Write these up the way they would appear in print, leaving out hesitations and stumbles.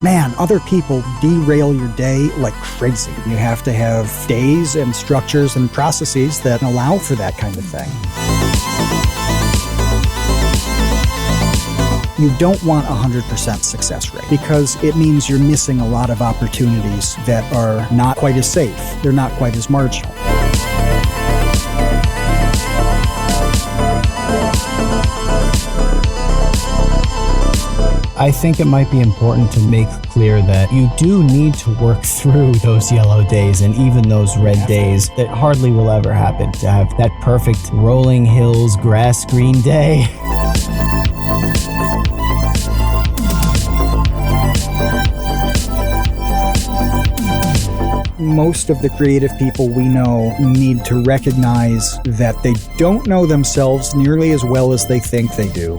Man, other people derail your day like crazy. You have to have days and structures and processes that allow for that kind of thing. You don't want 100% success rate because it means you're missing a lot of opportunities that are not quite as safe. They're not quite as marginal. I think it might be important to make clear that you do need to work through those yellow days and even those red days that hardly will ever happen, to have that perfect rolling hills, grass green day. Most of the creative people we know need to recognize that they don't know themselves nearly as well as they think they do.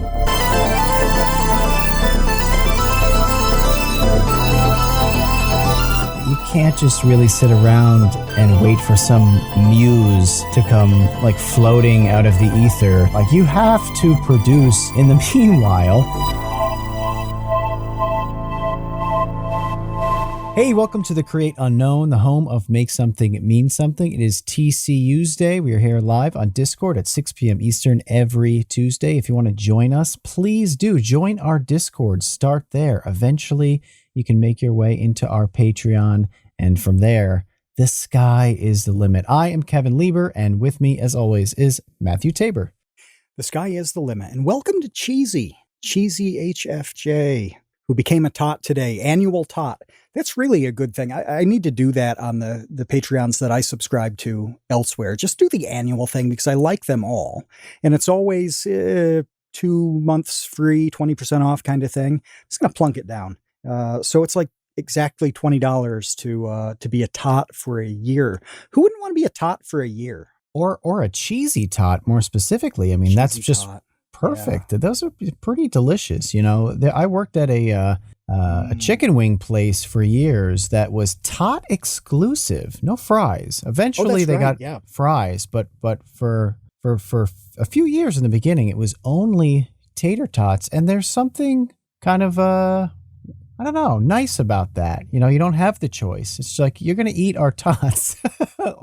You can't just really sit around and wait for some muse to come like floating out of the ether. Like, you have to produce in the meanwhile. Hey, welcome to the Create Unknown, the home of Make Something Mean Something. It is TCU's Day. We are here live on Discord at 6 p.m. Eastern every Tuesday. If you want to join us, please do join our Discord. Start there. Eventually, you can make your way into our Patreon. And from there, the sky is the limit. I am Kevin Lieber, and with me, as always, is Matthew Tabor. The sky is the limit. And welcome to Cheesy HFJ, who became a tot today, annual tot. That's really a good thing. I need to do that on the Patreons that I subscribe to elsewhere. Just do the annual thing because I like them all. And it's always 2 months free, 20% off kind of thing. I'm just going to plunk it down. So it's like exactly $20 to be a tot for a year. Who wouldn't want to be a tot for a year? Or a cheesy tot, more specifically. I mean, that's just tot. Perfect. Yeah. Those are pretty delicious. You know, I worked at a chicken wing place for years that was tot exclusive, no fries. Eventually they got fries, but for a few years in the beginning, it was only tater tots. And there's something kind of, I don't know, nice about that. You know, you don't have the choice. It's like, you're going to eat our tots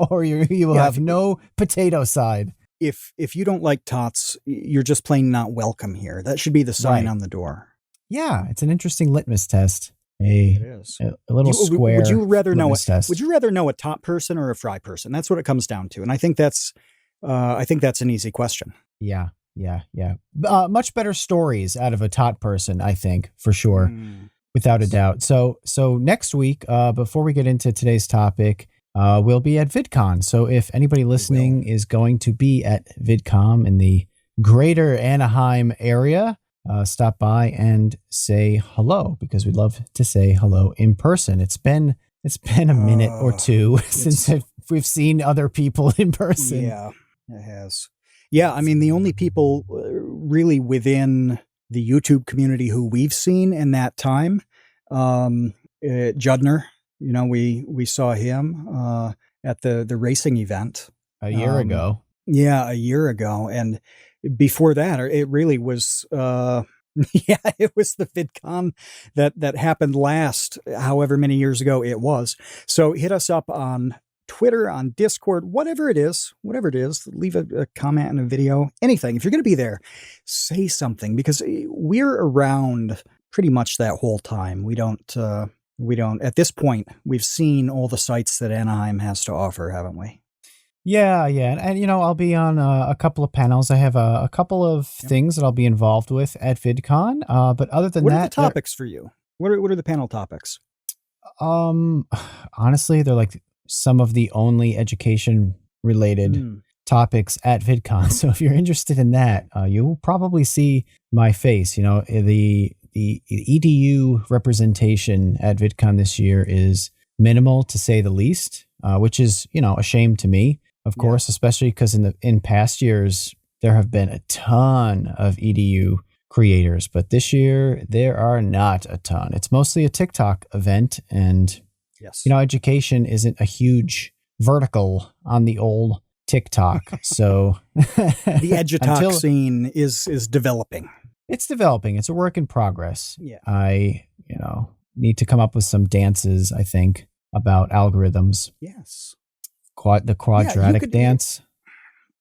or you will have no potato side. If you don't like tots, you're just plain not welcome here. That should be the sign on the door. Yeah, it's an interesting litmus test. It is a little square. Would you rather test. Would you rather know a tot person or a fry person? That's what it comes down to. And I think that's an easy question. Yeah. Much better stories out of a tot person, I think, for sure, without a doubt. So next week, before we get into today's topic, we'll be at Vidcon. So if anybody listening is going to be at Vidcon in the greater Anaheim area, stop by and say hello, because we'd love to say hello in person. It's been a minute or two since we've seen other people in person. Yeah, it has. Yeah, I mean, the only people really within the YouTube community who we've seen in that time, Judner. You know, we saw him at the racing event a year ago. Yeah, a year ago. And before that, it really was, it was the VidCon that happened last, however many years ago it was. So hit us up on Twitter, on Discord, whatever it is, leave a comment in a video, anything. If you're going to be there, say something, because we're around pretty much that whole time. We don't, at this point, we've seen all the sites that Anaheim has to offer, haven't we? Yeah. And you know, I'll be on a couple of panels. I have a couple of things that I'll be involved with at VidCon. But other than that, what are the topics for you? What are the panel topics? Honestly, they're like some of the only education related topics at VidCon. So if you're interested in that, you'll probably see my face. You know, the Edu representation at VidCon this year is minimal, to say the least, which is, you know, a shame to me, of course, especially because in past years, there have been a ton of Edu creators, but this year there are not a ton. It's mostly a TikTok event, and you know, education isn't a huge vertical on the old TikTok. So the edutalk scene is developing. It's developing. It's a work in progress. Yeah. need to come up with some dances, I think, about algorithms. Yes. The quadratic dance.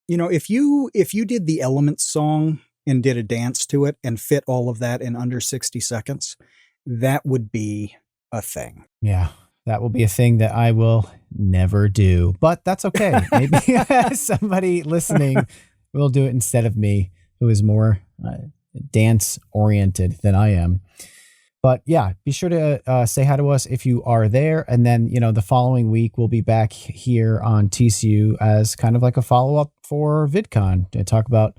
If you did the Elements song and did a dance to it and fit all of that in under 60 seconds, that would be a thing. Yeah, that will be a thing that I will never do, but that's okay. Maybe somebody listening will do it instead of me, who is more dance oriented than I am. But yeah, be sure to say hi to us if you are there. And then, the following week, we'll be back here on TCU as kind of like a follow-up for VidCon to talk about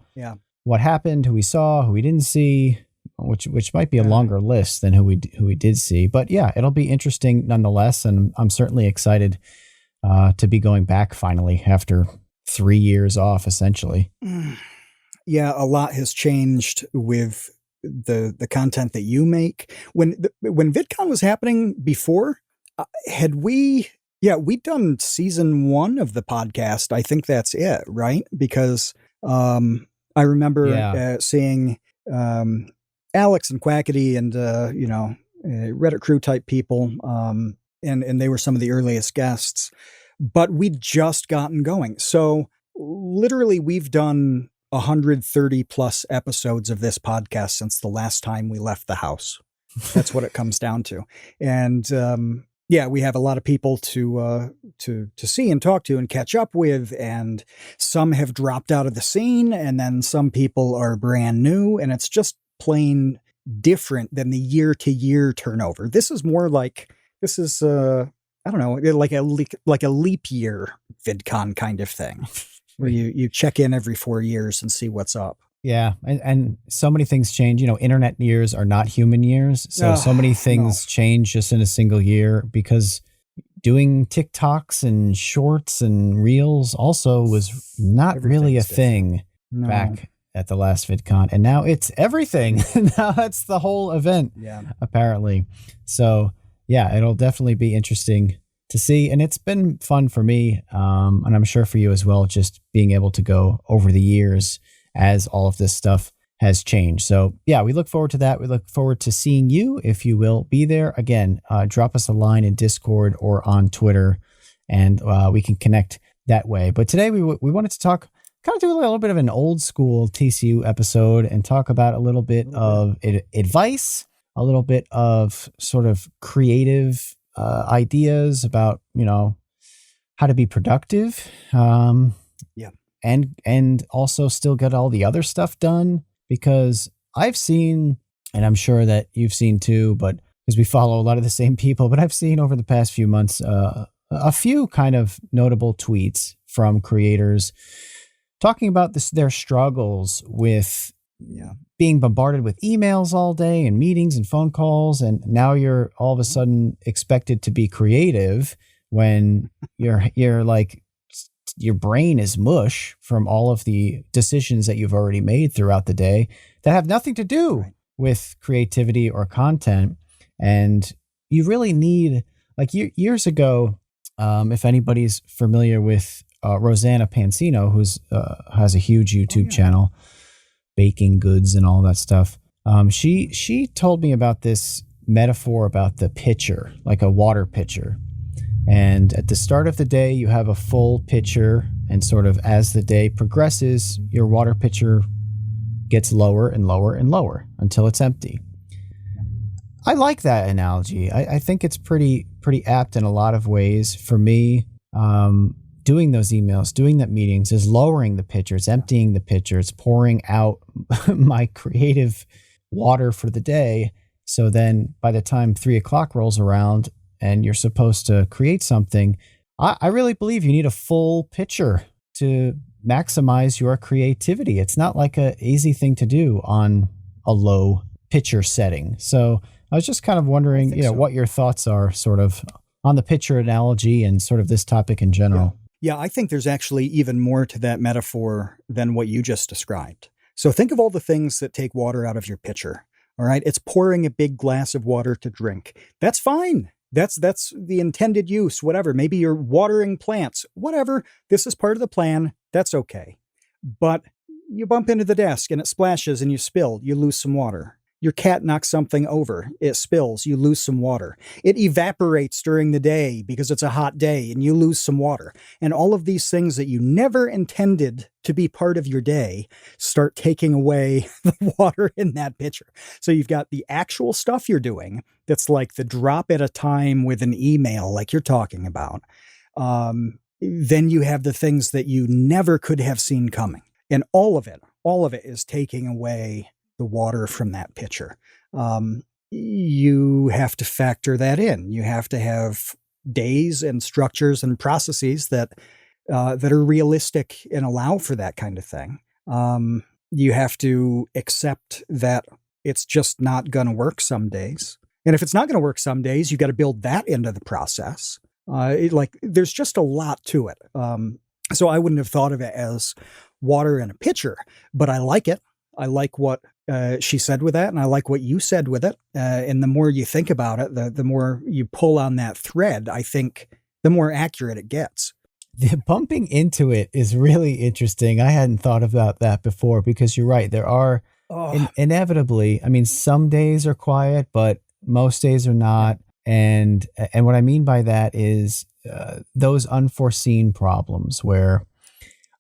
what happened, who we saw, who we didn't see, which might be a longer list than who we did see. But yeah, it'll be interesting nonetheless. And I'm certainly excited to be going back finally after 3 years off, essentially. Yeah, a lot has changed with the content that you make. When VidCon was happening before, we'd done season 1 of the podcast. I think that's it, right? Because I remember seeing Alex and Quackity and Reddit crew type people, and they were some of the earliest guests. But we'd just gotten going, so literally we've done 130 plus episodes of this podcast since the last time we left the house. That's what it comes down to. And we have a lot of people to see and talk to and catch up with. And some have dropped out of the scene, and then some people are brand new. And it's just plain different than the year to year turnover. This is more like I don't know, like a leap year VidCon kind of thing. Where you check in every 4 years and see what's up. Yeah. And so many things change. Internet years are not human years. So many things change just in a single year, because doing TikToks and shorts and reels also was not really a thing back at the last VidCon. And now it's everything. Now that's the whole event, apparently. So yeah, it'll definitely be interesting to see. And it's been fun for me, and I'm sure for you as well, just being able to go over the years as all of this stuff has changed. So yeah, we look forward to that. We look forward to seeing you, if you will be there. Again, drop us a line in Discord or on Twitter, and we can connect that way. But today we wanted to talk, kind of do a little bit of an old school TCU episode and talk about a little bit of advice, a little bit of sort of creative ideas about, how to be productive. And also still get all the other stuff done, because I've seen, and I'm sure that you've seen too, but because we follow a lot of the same people, but I've seen over the past few months, a few kind of notable tweets from creators talking about their struggles with being bombarded with emails all day and meetings and phone calls. And now you're all of a sudden expected to be creative when you're like, your brain is mush from all of the decisions that you've already made throughout the day that have nothing to do with creativity or content. And you really need, like years ago, if anybody's familiar with Rosanna Pansino, who's has a huge YouTube channel, baking goods and all that stuff. She told me about this metaphor about the pitcher, like a water pitcher. And at the start of the day, you have a full pitcher, and sort of as the day progresses, your water pitcher gets lower and lower and lower until it's empty. I like that analogy. I think it's pretty apt in a lot of ways. For me, doing those emails, doing that meetings is lowering the pitcher, it's emptying the pitcher, it's pouring out my creative water for the day. So then by the time 3 o'clock rolls around and you're supposed to create something, I really believe you need a full pitcher to maximize your creativity. It's not like an easy thing to do on a low pitcher setting. So I was just kind of wondering, what your thoughts are sort of on the pitcher analogy and sort of this topic in general. Yeah, I think there's actually even more to that metaphor than what you just described. So think of all the things that take water out of your pitcher. All right. It's pouring a big glass of water to drink. That's fine. That's the intended use, whatever. Maybe you're watering plants, whatever. This is part of the plan. That's okay. But you bump into the desk and it splashes and you spill, you lose some water. Your cat knocks something over. It spills. You lose some water. It evaporates during the day because it's a hot day and you lose some water. And all of these things that you never intended to be part of your day start taking away the water in that pitcher. So you've got the actual stuff you're doing that's like the drop at a time with an email like you're talking about. Then you have the things that you never could have seen coming. And all of it is taking away the water from that pitcher. You have to factor that in. You have to have days and structures and processes that are realistic and allow for that kind of thing. You have to accept that it's just not going to work some days. And if it's not going to work some days, you got to build that into the process. There's just a lot to it. So I wouldn't have thought of it as water in a pitcher, but I like it. I like what she said with that, and I like what you said with it. And the more you think about it, the more you pull on that thread, I think the more accurate it gets. The bumping into it is really interesting. I hadn't thought about that before because you're right. There are inevitably, I mean, some days are quiet, but most days are not. And what I mean by that is those unforeseen problems where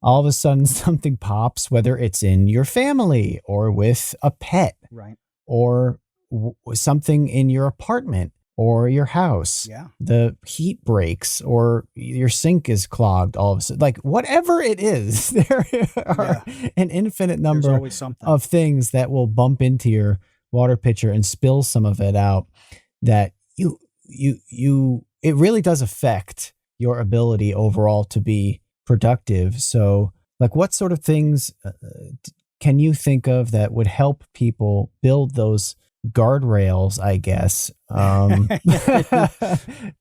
all of a sudden something pops, whether it's in your family or with a pet, right, or something in your apartment or your house. Yeah. The heat breaks or your sink is clogged all of a sudden. Like whatever it is, there are an infinite number of things that will bump into your water pitcher and spill some of it out that it really does affect your ability overall to be productive. So like what sort of things can you think of that would help people build those guardrails, I guess,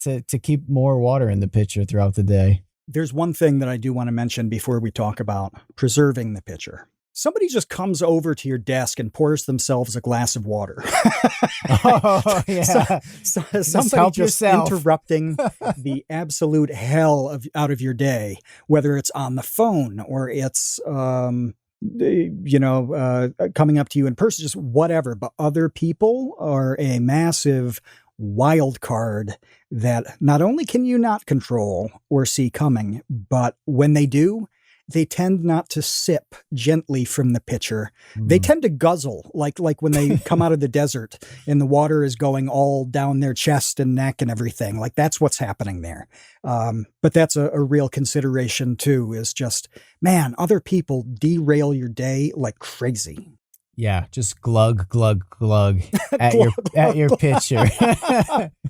to keep more water in the pitcher throughout the day? There's one thing that I do want to mention before we talk about preserving the pitcher. Somebody just comes over to your desk and pours themselves a glass of water. Oh, yeah. Somebody just interrupting the absolute hell out of your day, whether it's on the phone or it's, coming up to you in person, just whatever. But other people are a massive wild card that not only can you not control or see coming, but when they do, they tend not to sip gently from the pitcher. They tend to guzzle, like when they come out of the desert and the water is going all down their chest and neck and everything. Like that's what's happening there. But that's a real consideration too, is just, man, other people derail your day like crazy. Yeah, just glug, glug, glug at your pitcher.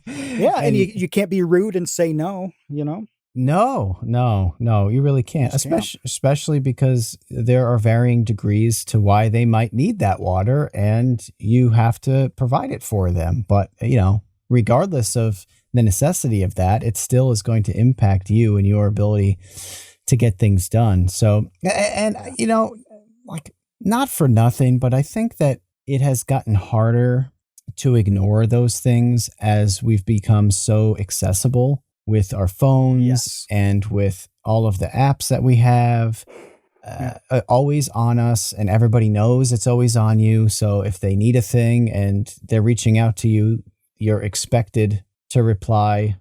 Yeah, and you can't be rude and say no, you know? No, you really can't. Especially because there are varying degrees to why they might need that water and you have to provide it for them. But, regardless of the necessity of that, it still is going to impact you and your ability to get things done. So, and not for nothing, but I think that it has gotten harder to ignore those things as we've become so accessible with our phones and with all of the apps that we have, always on us, and everybody knows it's always on you. So if they need a thing and they're reaching out to you, you're expected to reply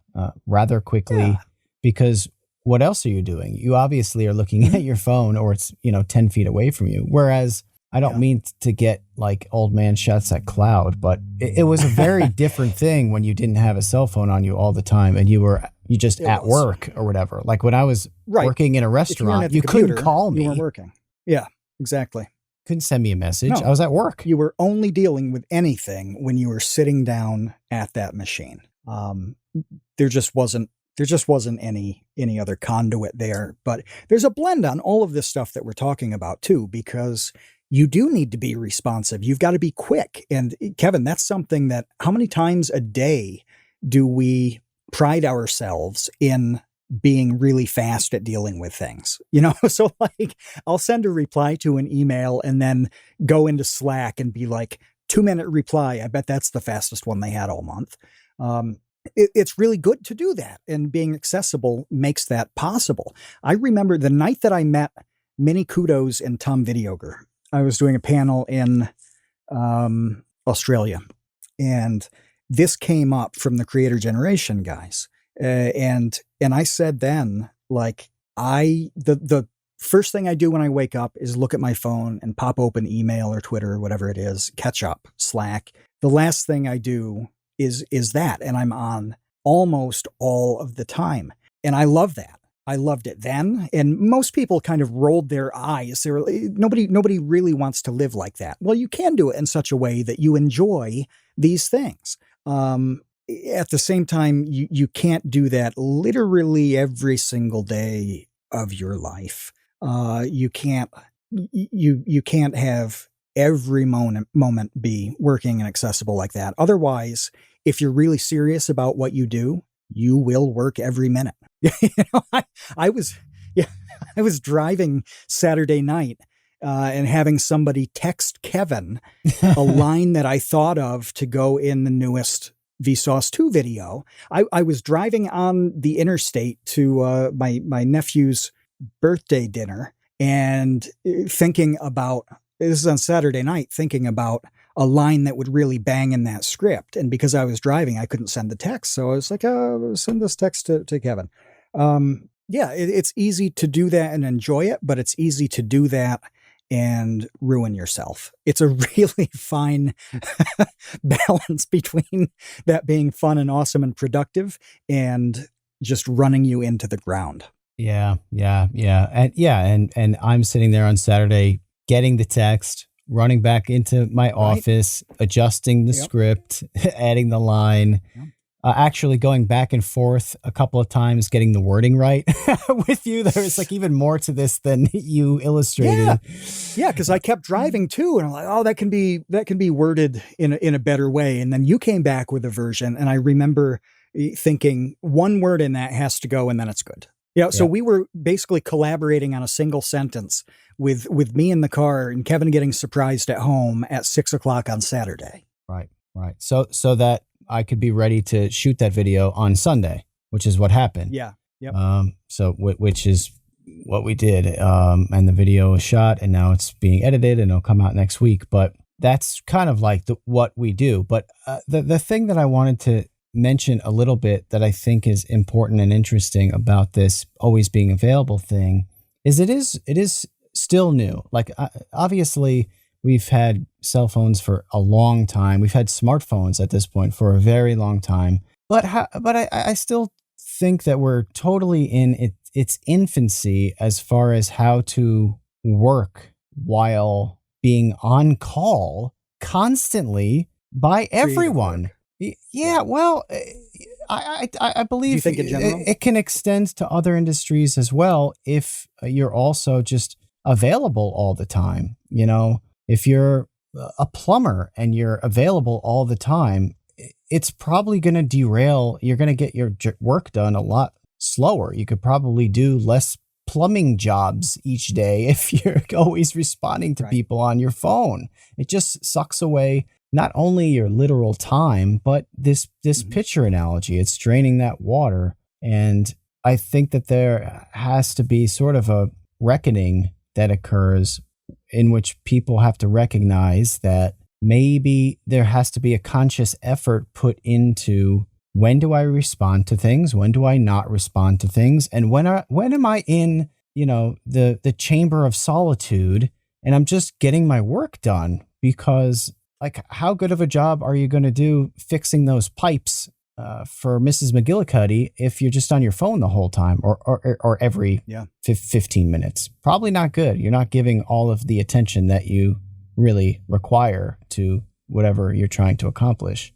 rather quickly because what else are you doing? You obviously are looking at your phone or it's, 10 feet away from you. Whereas I don't mean to get like old man shuts at cloud, but it was a very different thing when you didn't have a cell phone on you all the time and you just at work or whatever. Like when I was working in a restaurant, you couldn't call me. You weren't working. Yeah, exactly. Couldn't send me a message. No, I was at work. You were only dealing with anything when you were sitting down at that machine. There just wasn't any other conduit there. But there's a blend on all of this stuff that we're talking about too, because you do need to be responsive. You've got to be quick. And Kevin, that's something that how many times a day do we pride ourselves in being really fast at dealing with things? So like I'll send a reply to an email and then go into Slack and be like, 2-minute reply. I bet that's the fastest one they had all month. It's really good to do that. And being accessible makes that possible. I remember the night that I met Minnie Kudos and Tom Videoger. I was doing a panel in Australia. And this came up from the creator generation guys. And I said then, like, the first thing I do when I wake up is look at my phone and pop open email or Twitter or whatever it is, catch up, Slack. The last thing I do is that, and I'm on almost all of the time. And I love that. I loved it then. And most people kind of rolled their eyes. Nobody really wants to live like that. Well, you can do it in such a way that you enjoy these things. At the same time, you can't do that literally every single day of your life. You can't have every moment be working and accessible like that. Otherwise, if you're really serious about what you do, you will work every minute. I was driving Saturday night and having somebody text Kevin a line that I thought of to go in the newest Vsauce 2 video. I was driving on the interstate to my nephew's birthday dinner and thinking about, this is on Saturday night, thinking about a line that would really bang in that script. And because I was driving, I couldn't send the text. So I was like, oh, send this text to Kevin. It's easy to do that and enjoy it, but it's easy to do that and ruin yourself. It's a really fine balance between that being fun and awesome and productive and just running you into the ground. Yeah. And I'm sitting there on Saturday getting the text, running back into my office, adjusting the script, adding the line, actually going back and forth a couple of times, getting the wording right with you. There's like even more to this than you illustrated. Yeah, because I kept driving too, and I'm like, oh, that can be worded in a better way. And then you came back with a version, and I remember thinking one word in that has to go, and then it's good. So we were basically collaborating on a single sentence with me in the car and Kevin getting surprised at home at 6:00 on Saturday. Right. So that I could be ready to shoot that video on Sunday, which is what happened. Yeah. Yep. Which is what we did. And the video was shot and now it's being edited and it'll come out next week. But that's kind of like what we do. But the thing that I wanted to mention a little bit that I think is important and interesting about this always being available thing is it is still new. Like obviously we've had cell phones for a long time. We've had smartphones at this point for a very long time. But I still think that we're totally in its infancy as far as how to work while being on call constantly by everyone. Yeah, well, I believe Do you think in general? It can extend to other industries as well if you're also just available all the time. You know, if you're a plumber and you're available all the time, it's probably going to derail. You're going to get your work done a lot slower. You could probably do less plumbing jobs each day if you're always responding to people on your phone. It just sucks away not only your literal time, but this pitcher analogy. It's draining that water. And I think that there has to be sort of a reckoning that occurs in which people have to recognize that maybe there has to be a conscious effort put into when do I respond to things? When do I not respond to things? And when am I in, the chamber of solitude and I'm just getting my work done? Because like, how good of a job are you going to do fixing those pipes for Mrs. McGillicuddy if you're just on your phone the whole time or every 15 minutes? Probably not good. You're not giving all of the attention that you really require to whatever you're trying to accomplish.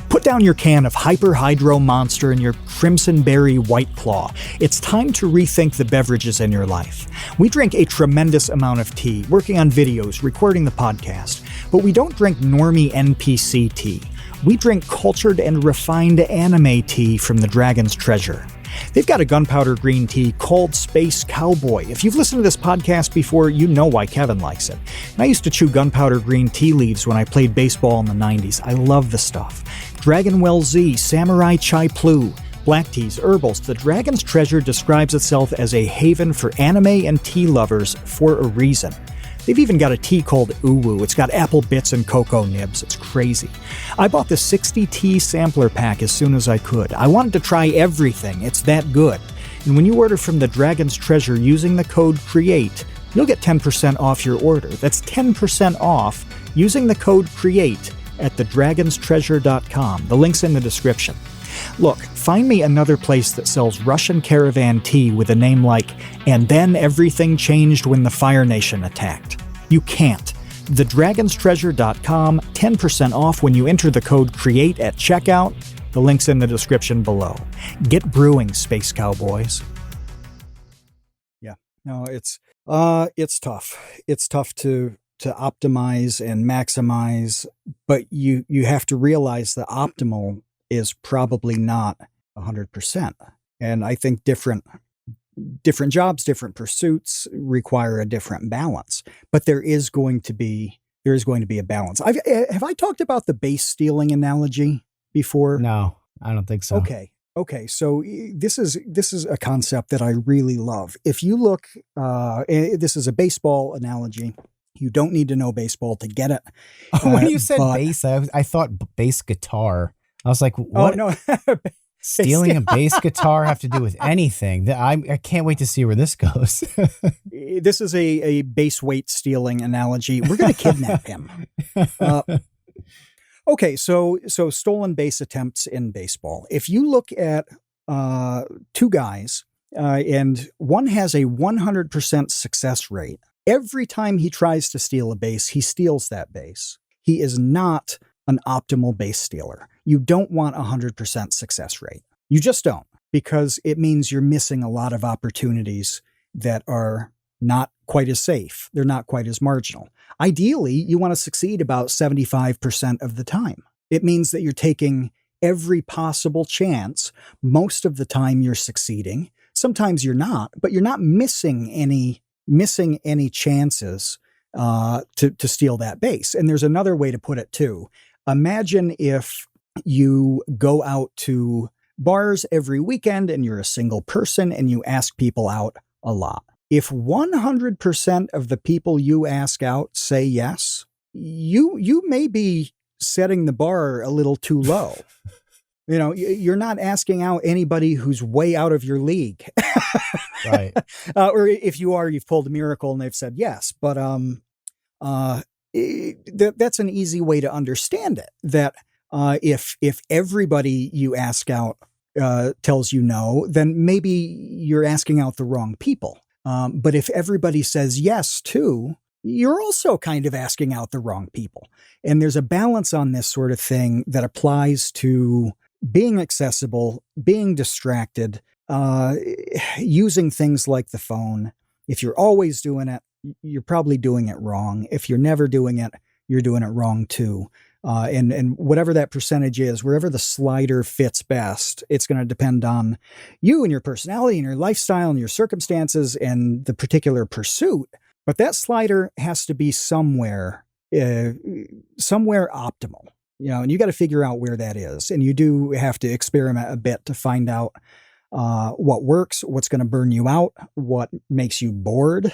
Put down your can of Hyper Hydro Monster and your Crimson Berry White Claw. It's time to rethink the beverages in your life. We drink a tremendous amount of tea, working on videos, recording the podcast, but we don't drink normie NPC tea. We drink cultured and refined anime tea from the Dragon's Treasure. They've got a gunpowder green tea called Space Cowboy. If you've listened to this podcast before, you know why Kevin likes it. And I used to chew gunpowder green tea leaves when I played baseball in the 90s. I love the stuff. Dragonwell Z, Samurai Chai Plu, black teas, herbals. The Dragon's Treasure describes itself as a haven for anime and tea lovers for a reason. They've even got a tea called Uwu. It's got apple bits and cocoa nibs. It's crazy. I bought the 60 tea sampler pack as soon as I could. I wanted to try everything. It's that good. And when you order from the Dragon's Treasure using the code CREATE, you'll get 10% off your order. That's 10% off using the code CREATE at thedragonstreasure.com. The link's in the description. Look, find me another place that sells Russian caravan tea with a name like, "And then everything changed when the Fire Nation attacked." You can't. Thedragonstreasure.com, 10% off when you enter the code CREATE at checkout. The link's in the description below. Get brewing, Space Cowboys. Yeah, no, it's tough. It's tough to optimize and maximize, but you have to realize the optimal is probably not 100%. And I think different jobs, different pursuits require a different balance. But there is going to be a balance. Have I talked about the base stealing analogy before? No, I don't think so. Okay. So this is a concept that I really love. If you look, this is a baseball analogy. You don't need to know baseball to get it. When you said bass, I thought bass guitar. I was like, what? Oh, no. Stealing a bass guitar have to do with anything? I can't wait to see where this goes. This is a base weight stealing analogy. We're going to kidnap him. Okay, so stolen base attempts in baseball. If you look at two guys, and one has a 100% success rate, every time he tries to steal a base, he steals that base. He is not an optimal base stealer. You don't want a 100% success rate. You just don't, because it means you're missing a lot of opportunities that are not quite as safe. They're not quite as marginal. Ideally, you want to succeed about 75% of the time. It means that you're taking every possible chance. Most of the time you're succeeding. Sometimes you're not, but you're not missing any chances to steal that base. And there's another way to put it too. Imagine if you go out to bars every weekend and you're a single person and you ask people out a lot. If 100% of the people you ask out say yes, you may be setting the bar a little too low. You know, you're not asking out anybody who's way out of your league. Right. Or if you are, you've pulled a miracle and they've said yes. But that's an easy way to understand it. That if everybody you ask out tells you no, then maybe you're asking out the wrong people. But if everybody says yes too, you're also kind of asking out the wrong people. And there's a balance on this sort of thing that applies to being accessible, being distracted, using things like the phone. If you're always doing it, you're probably doing it wrong. If you're never doing it, you're doing it wrong too. And whatever that percentage is, wherever the slider fits best, it's going to depend on you and your personality and your lifestyle and your circumstances and the particular pursuit. But that slider has to be somewhere optimal, you know, and you got to figure out where that is. And you do have to experiment a bit to find out what works, what's going to burn you out, what makes you bored.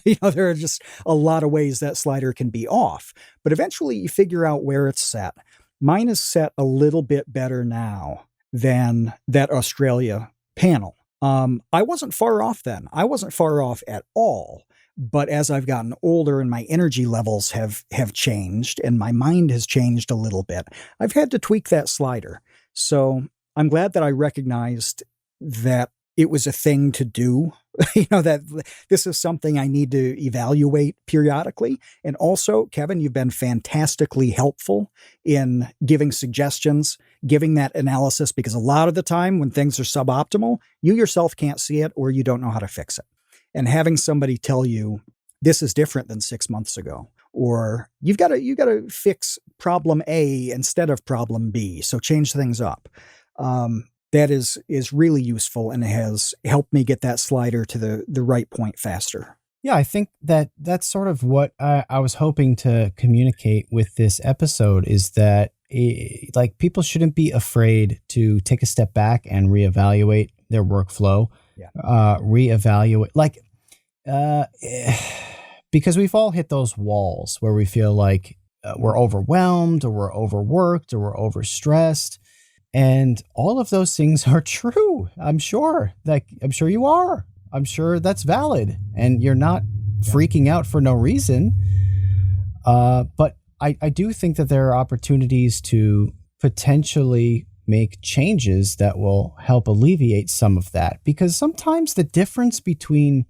You know, there are just a lot of ways that slider can be off, but eventually you figure out where it's set. Mine is set a little bit better now than that Australia panel. I wasn't far off then. I wasn't far off at all. But as I've gotten older and my energy levels have changed and my mind has changed a little bit, I've had to tweak that slider. So I'm glad that I recognized that it was a thing to do, you know, that this is something I need to evaluate periodically. And also, Kevin, you've been fantastically helpful in giving suggestions, giving that analysis, because a lot of the time when things are suboptimal, you yourself can't see it or you don't know how to fix it. And having somebody tell you this is different than 6 months ago, or you got to fix problem A instead of problem B. So change things up. That is really useful and has helped me get that slider to the right point faster. Yeah, I think that's sort of what I was hoping to communicate with this episode, is that like people shouldn't be afraid to take a step back and reevaluate their workflow. Yeah. Reevaluate, like because we've all hit those walls where we feel like we're overwhelmed or we're overworked or we're overstressed. And all of those things are true. I'm sure you are. I'm sure that's valid. And you're not freaking out for no reason. But I do think that there are opportunities to potentially make changes that will help alleviate some of that. Because sometimes the difference between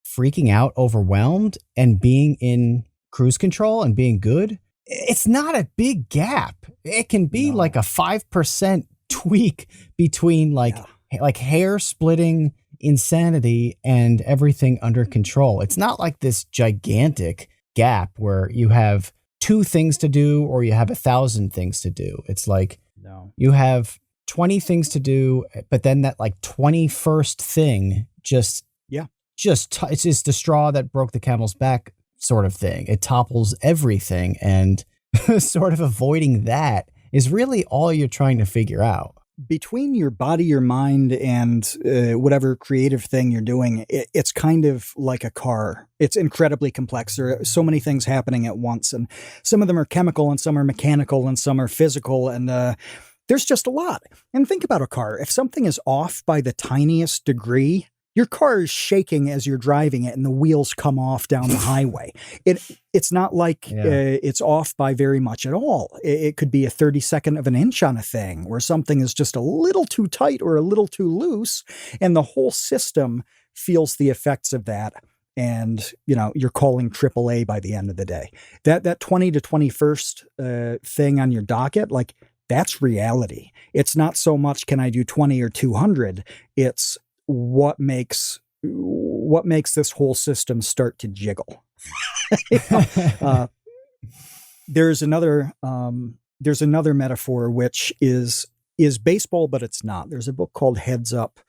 freaking out, overwhelmed, and being in cruise control and being good, it's not a big gap. It can be like a 5% tweak between like hair splitting insanity and everything under control. It's not like this gigantic gap where you have 2 things to do or you have 1,000 things to do. It's like you have 20 things to do, but then that like 21st thing it's just the straw that broke the camel's back sort of thing. It topples everything, and sort of avoiding that is really all you're trying to figure out. Between your body, your mind, and whatever creative thing you're doing, it's kind of like a car. It's incredibly complex. There are so many things happening at once, and some of them are chemical, and some are mechanical, and some are physical, and there's just a lot. And think about a car. If something is off by the tiniest degree, your car is shaking as you're driving it and the wheels come off down the highway. It's not like it's off by very much at all. It could be a 32nd of an inch on a thing where something is just a little too tight or a little too loose, and the whole system feels the effects of that. And, you're calling AAA by the end of the day. That 20 to 21st thing on your docket, like, that's reality. It's not so much can I do 20 or 200. It's what makes this whole system start to jiggle. There's another metaphor, which is baseball, but it's not. There's a book called Heads Up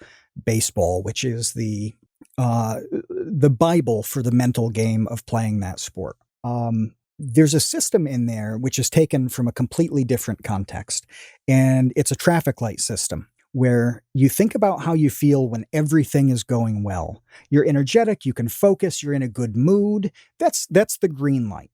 Baseball, which is the Bible for the mental game of playing that sport. There's a system in there which is taken from a completely different context, and it's a traffic light system, where you think about how you feel when everything is going well. You're energetic, you can focus, you're in a good mood. That's the green light.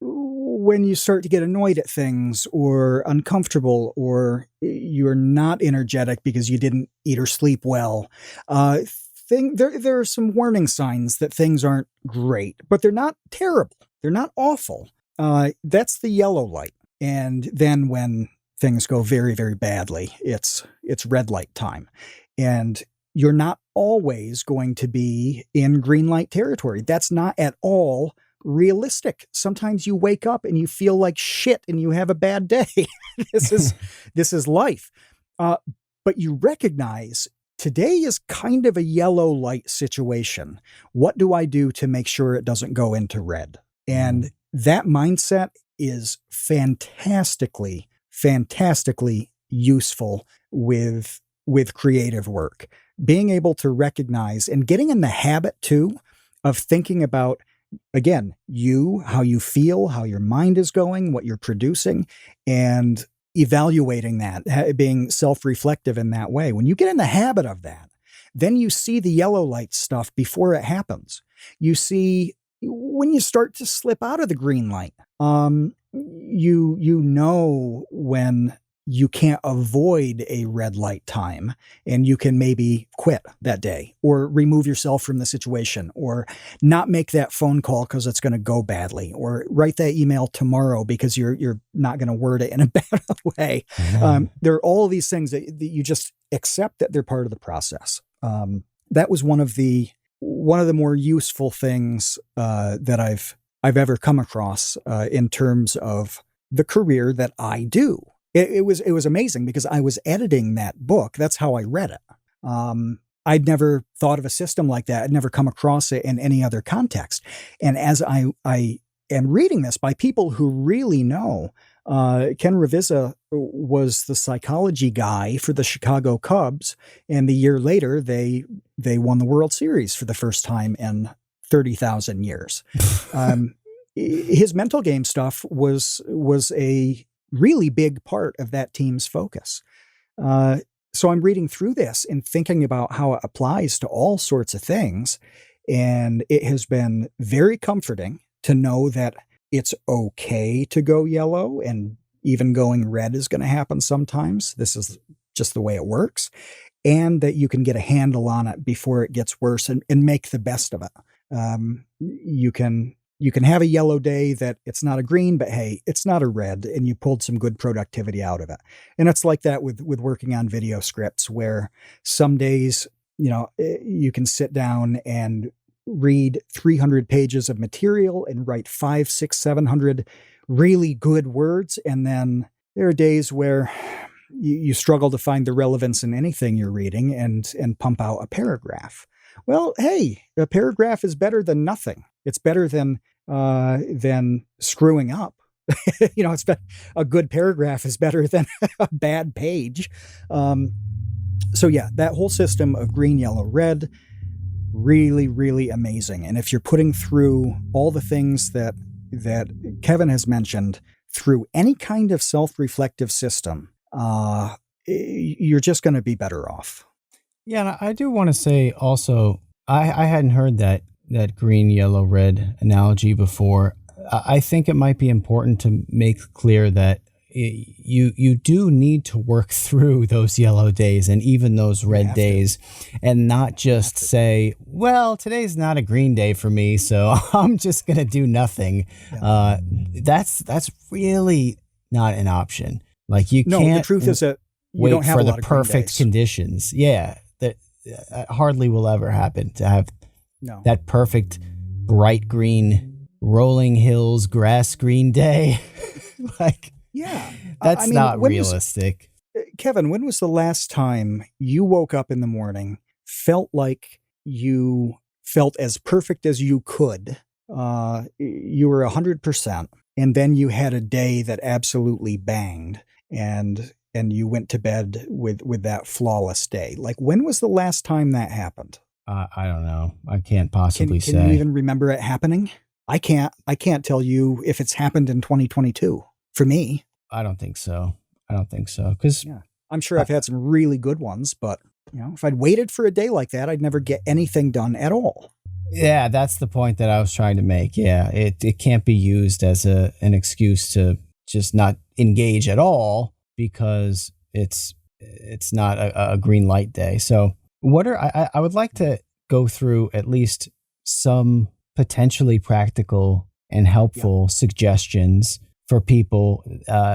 When you start to get annoyed at things or uncomfortable, or you're not energetic because you didn't eat or sleep well, there are some warning signs that things aren't great, but they're not terrible. They're not awful. That's the yellow light. And then when things go very, very badly, it's red light time. And you're not always going to be in green light territory. That's not at all realistic. Sometimes you wake up and you feel like shit and you have a bad day. This is life. But you recognize today is kind of a yellow light situation. What do I do to make sure it doesn't go into red? And that mindset is fantastically useful with creative work. Being able to recognize and getting in the habit too of thinking about, again, how you feel, how your mind is going, what you're producing, and evaluating that, being self-reflective in that way. When you get in the habit of that, then you see the yellow light stuff before it happens. You see when you start to slip out of the green light. You know when you can't avoid a red light time, and you can maybe quit that day or remove yourself from the situation, or not make that phone call because it's going to go badly, or write that email tomorrow because you're not going to word it in a bad way. There are all of these things that you just accept that they're part of the process. That was one of the more useful things that I've ever come across in terms of the career that I do. It was amazing because I was editing that book. That's how I read it. I'd never thought of a system like that. I'd never come across it in any other context. And as I am reading this by people who really know, Ken Ravizza was the psychology guy for the Chicago Cubs, and the year later they won the World Series for the first time in 30,000 years. His mental game stuff was a really big part of that team's focus. So I'm reading through this and thinking about how it applies to all sorts of things. And it has been very comforting to know that it's okay to go yellow, and even going red is going to happen sometimes. This is just the way it works. And that you can get a handle on it before it gets worse, and make the best of it. You can have a yellow day that it's not a green, but hey, it's not a red, and you pulled some good productivity out of it. And it's like that with working on video scripts, where some days, you can sit down and read 300 pages of material and write 500, 600, 700 really good words. And then there are days where you struggle to find the relevance in anything you're reading, and pump out a paragraph. Well, hey, a paragraph is better than nothing. It's better than screwing up. It's a good paragraph is better than a bad page. So yeah, that whole system of green, yellow, red, really, really amazing. And if you're putting through all the things that Kevin has mentioned through any kind of self-reflective system, you're just going to be better off. Yeah, and I do want to say also, I hadn't heard that green, yellow, red analogy before. I think it might be important to make clear that you do need to work through those yellow days and even those red days, and not just say, well, today's not a green day for me, so I'm just going to do nothing. Yeah. That's really not an option. Like, you can't. The truth is that you wait don't have for a lot the of green perfect days. conditions. Yeah, that hardly will ever happen, to have that perfect bright green, rolling hills, grass green day. Like, yeah, that's not realistic. Kevin, when was the last time you woke up in the morning, felt like you felt as perfect as you could? You were 100%, and then you had a day that absolutely banged, and you went to bed with that flawless day. Like, when was the last time that happened? I don't know. I can't possibly say. Can you even remember it happening? I can't tell you if it's happened in 2022. For me, I don't think so. Because I'm sure I've had some really good ones, but if I'd waited for a day like that, I'd never get anything done at all. Yeah, that's the point that I was trying to make. Yeah, it can't be used as an excuse to just not engage at all, because it's not a green light day. So I would like to go through at least some potentially practical and helpful suggestions for people,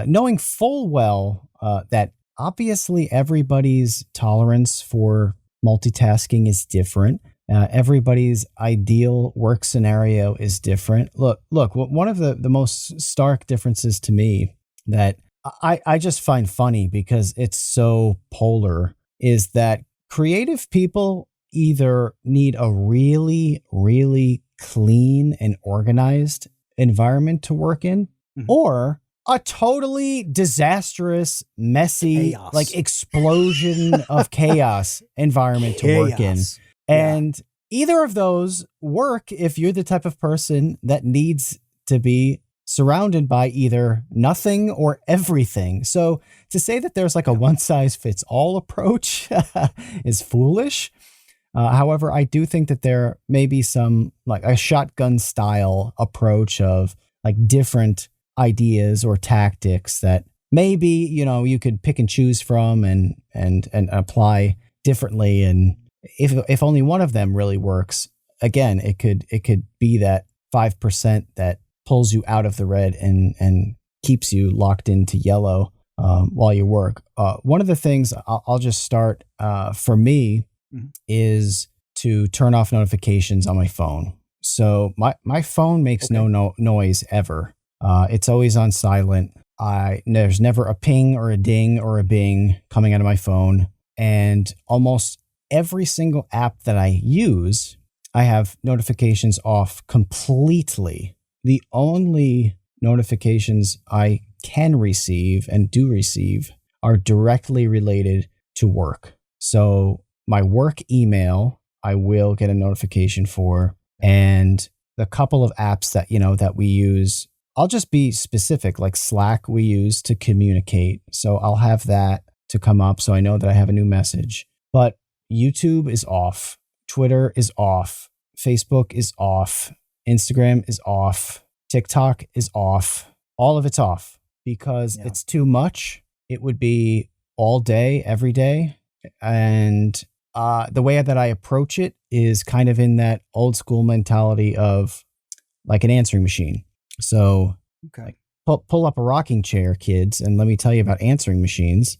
knowing full well that obviously everybody's tolerance for multitasking is different. Everybody's ideal work scenario is different. Look, one of the most stark differences to me that I just find funny, because it's so polar, is that creative people either need a really, really clean and organized environment to work in, or a totally disastrous, messy, chaos. Like explosion of chaos environment to work in. And either of those work if you're the type of person that needs to be surrounded by either nothing or everything. So to say that there's like a one size fits all approach is foolish. However, I do think that there may be some, like, a shotgun style approach of like different ideas or tactics that maybe, you could pick and choose from and apply differently. And if only one of them really works, again, it could be that 5% that pulls you out of the red and keeps you locked into yellow while you work. One of the things I'll just start for me is to turn off notifications on my phone. So my phone makes no noise ever. It's always on silent. There's never a ping or a ding or a bing coming out of my phone. And almost every single app that I use, I have notifications off completely. The only notifications I can receive and do receive are directly related to work. So my work email, I will get a notification for, and the couple of apps that, that we use, I'll just be specific, like Slack we use to communicate. So I'll have that to come up so I know that I have a new message. But YouTube is off. Twitter is off. Facebook is off. Instagram is off. TikTok is off. All of it's off because it's too much. It would be all day, every day. And the way that I approach it is kind of in that old school mentality of like an answering machine. So like, pull up a rocking chair, kids, and let me tell you about answering machines.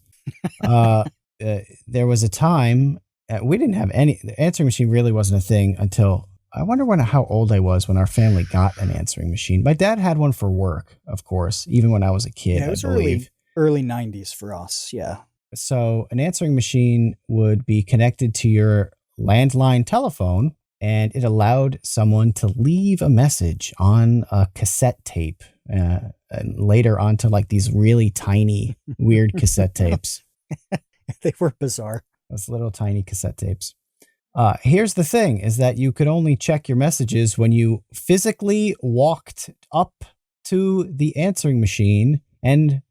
There was a time we didn't have any. The answering machine really wasn't a thing until I wonder how old I was when our family got an answering machine. My dad had one for work, of course, even when I was a kid. Yeah, it was I believe. early 90s for us. Yeah. So an answering machine would be connected to your landline telephone, and it allowed someone to leave a message on a cassette tape, and later onto like these really tiny, weird cassette tapes. They were bizarre. Those little tiny cassette tapes. Here's the thing is that you could only check your messages when you physically walked up to the answering machine and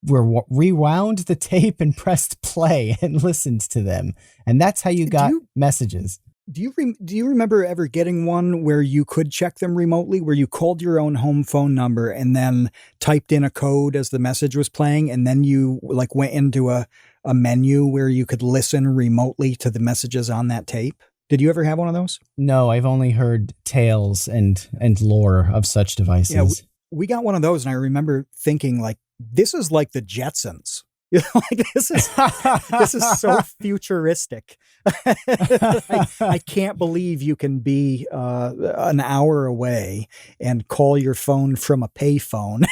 rewound the tape and pressed play and listened to them. And that's how you got messages. Do you remember ever getting one where you could check them remotely, where you called your own home phone number and then typed in a code as the message was playing, and then you like went into a menu where you could listen remotely to the messages on that tape? Did you ever have one of those? No, I've only heard tales and lore of such devices. Yeah, we got one of those, and I remember thinking like, this is like the Jetsons. You know, like this is so futuristic. I can't believe you can be an hour away and call your phone from a payphone,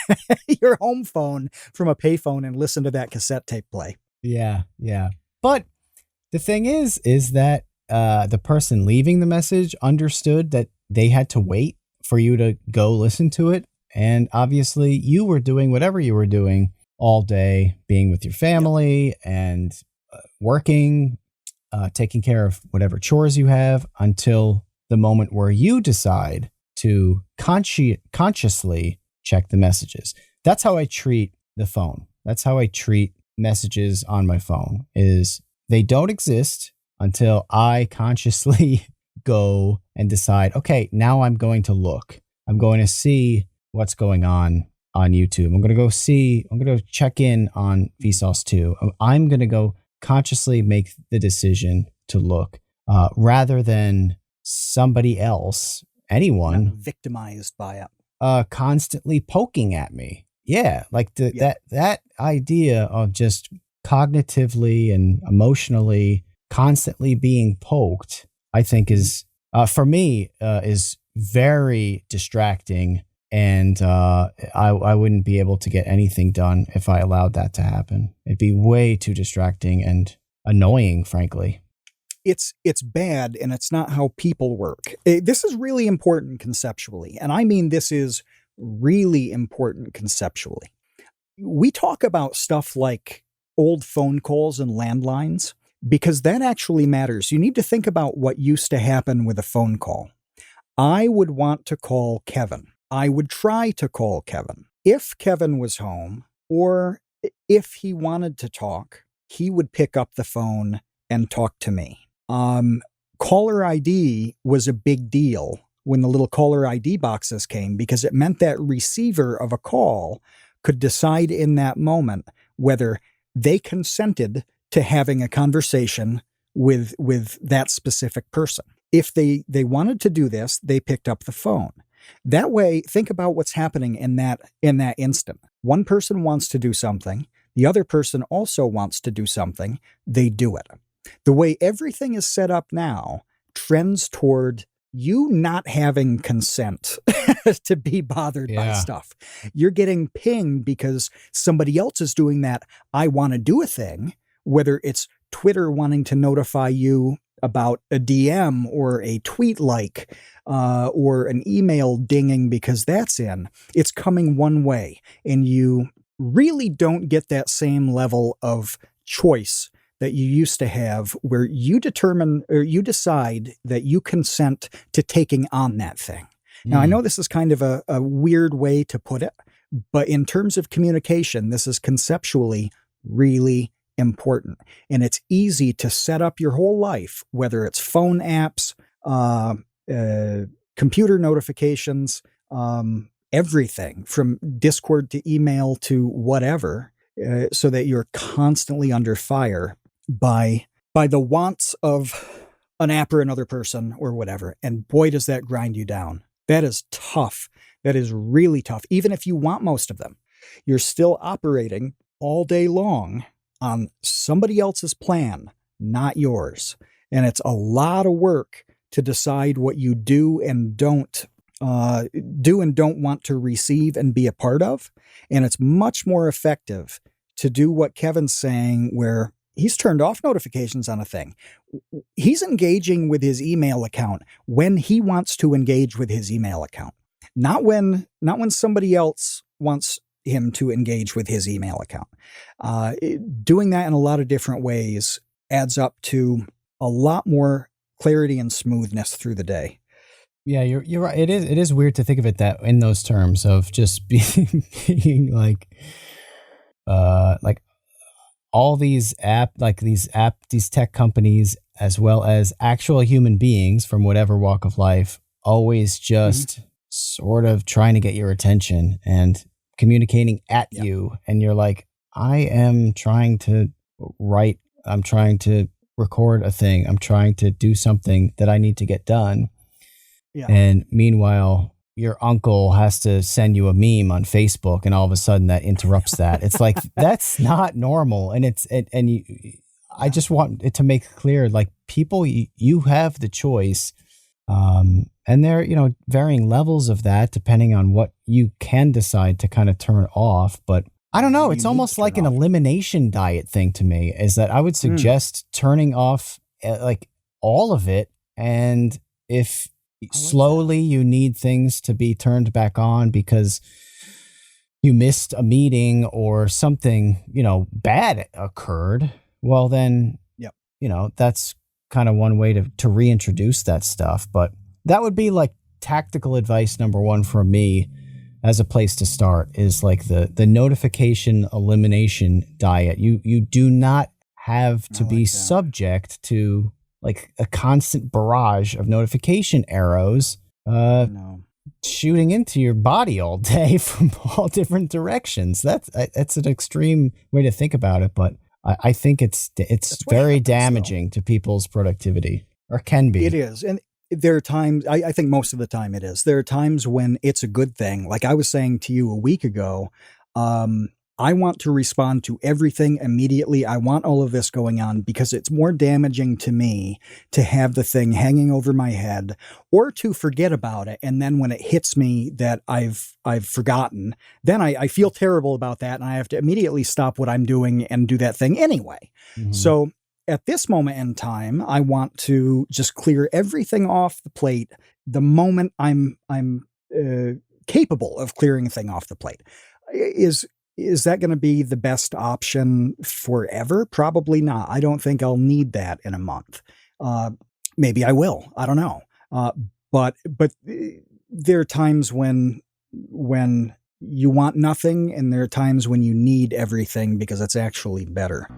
your home phone from a payphone, and listen to that cassette tape play. Yeah. But the thing is that the person leaving the message understood that they had to wait for you to go listen to it. And obviously you were doing whatever you were doing all day, being with your family and working, taking care of whatever chores you have until the moment where you decide to consciously check the messages. That's how I treat the phone. That's how I treat messages on my phone. Is they don't exist until I consciously go and decide, okay, now I'm going to look. I'm going to see what's going on YouTube. I'm going to check in on Vsauce 2. I'm going to go consciously make the decision to look rather than somebody else, anyone. Not victimized by it. Constantly poking at me. Yeah. Like that idea of just cognitively and emotionally constantly being poked, I think is, for me, is very distracting. And I wouldn't be able to get anything done if I allowed that to happen. It'd be way too distracting and annoying, frankly. It's bad, and it's not how people work. This is really important conceptually. And I mean, this is really important conceptually. We talk about stuff like old phone calls and landlines because that actually matters. You need to think about what used to happen with a phone call. I would want to call Kevin. I would try to call Kevin. If Kevin was home, or if he wanted to talk, he would pick up the phone and talk to me. Caller ID was a big deal when the little caller ID boxes came because it meant that receiver of a call could decide in that moment whether they consented to having a conversation with that specific person. If they wanted to do this, they picked up the phone. That way, think about what's happening in that instant. One person wants to do something. The other person also wants to do something. They do it. The way everything is set up now trends toward you not having consent to be bothered by stuff. You're getting pinged because somebody else is doing that I want to do a thing, whether it's Twitter wanting to notify you about a DM or a tweet or an email dinging because that's in. It's coming one way, and you really don't get that same level of choice that you used to have where you determine or you decide that you consent to taking on that thing. Now, I know this is kind of a weird way to put it, but in terms of communication, this is conceptually really important. And it's easy to set up your whole life, whether it's phone apps, computer notifications, everything from Discord to email to whatever, so that you're constantly under fire by the wants of an app or another person or whatever. And boy, does that grind you down. That is tough. That is really tough. Even if you want most of them, you're still operating all day long on somebody else's plan, not yours. And it's a lot of work to decide what you do and don't want to receive and be a part of. And it's much more effective to do what Kevin's saying, where he's turned off notifications on a thing. He's engaging with his email account when he wants to engage with his email account, not when somebody else wants him to engage with his email account. Doing that in a lot of different ways adds up to a lot more clarity and smoothness through the day. Yeah, you're right. It is weird to think of it that in those terms of just being like all these these tech companies, as well as actual human beings from whatever walk of life, always just sort of trying to get your attention and communicating at you. And you're like, I am trying to write, I'm trying to record a thing, I'm trying to do something that I need to get done. Yeah. And meanwhile, your uncle has to send you a meme on Facebook, and all of a sudden that interrupts that. It's like, that's not normal. And I just want it to make clear, like, people, you have the choice. And there are, varying levels of that depending on what you can decide to kind of turn off. But I don't know. It's almost like an elimination diet thing to me, is that I would suggest turning off like all of it. And if slowly you need things to be turned back on because you missed a meeting or something, bad occurred, well then, that's kind of one way to reintroduce that stuff. But that would be like tactical advice number one for me as a place to start, is like the notification elimination diet. You do not have to be subject to like a constant barrage of notification arrows shooting into your body all day from all different directions. That's an extreme way to think about it, but I think it's very damaging to people's productivity, or can be. It is. And there are times, I think most of the time it is. There are times when it's a good thing. Like I was saying to you a week ago, I want to respond to everything immediately. I want all of this going on because it's more damaging to me to have the thing hanging over my head, or to forget about it. And then when it hits me that I've forgotten, then I feel terrible about that. And I have to immediately stop what I'm doing and do that thing anyway. Mm-hmm. So at this moment in time, I want to just clear everything off the plate the moment I'm capable of clearing a thing off the plate. Is that going to be the best option forever? Probably not. I don't think I'll need that in a month. Maybe I will. I don't know. But there are times when you want nothing, and there are times when you need everything because it's actually better.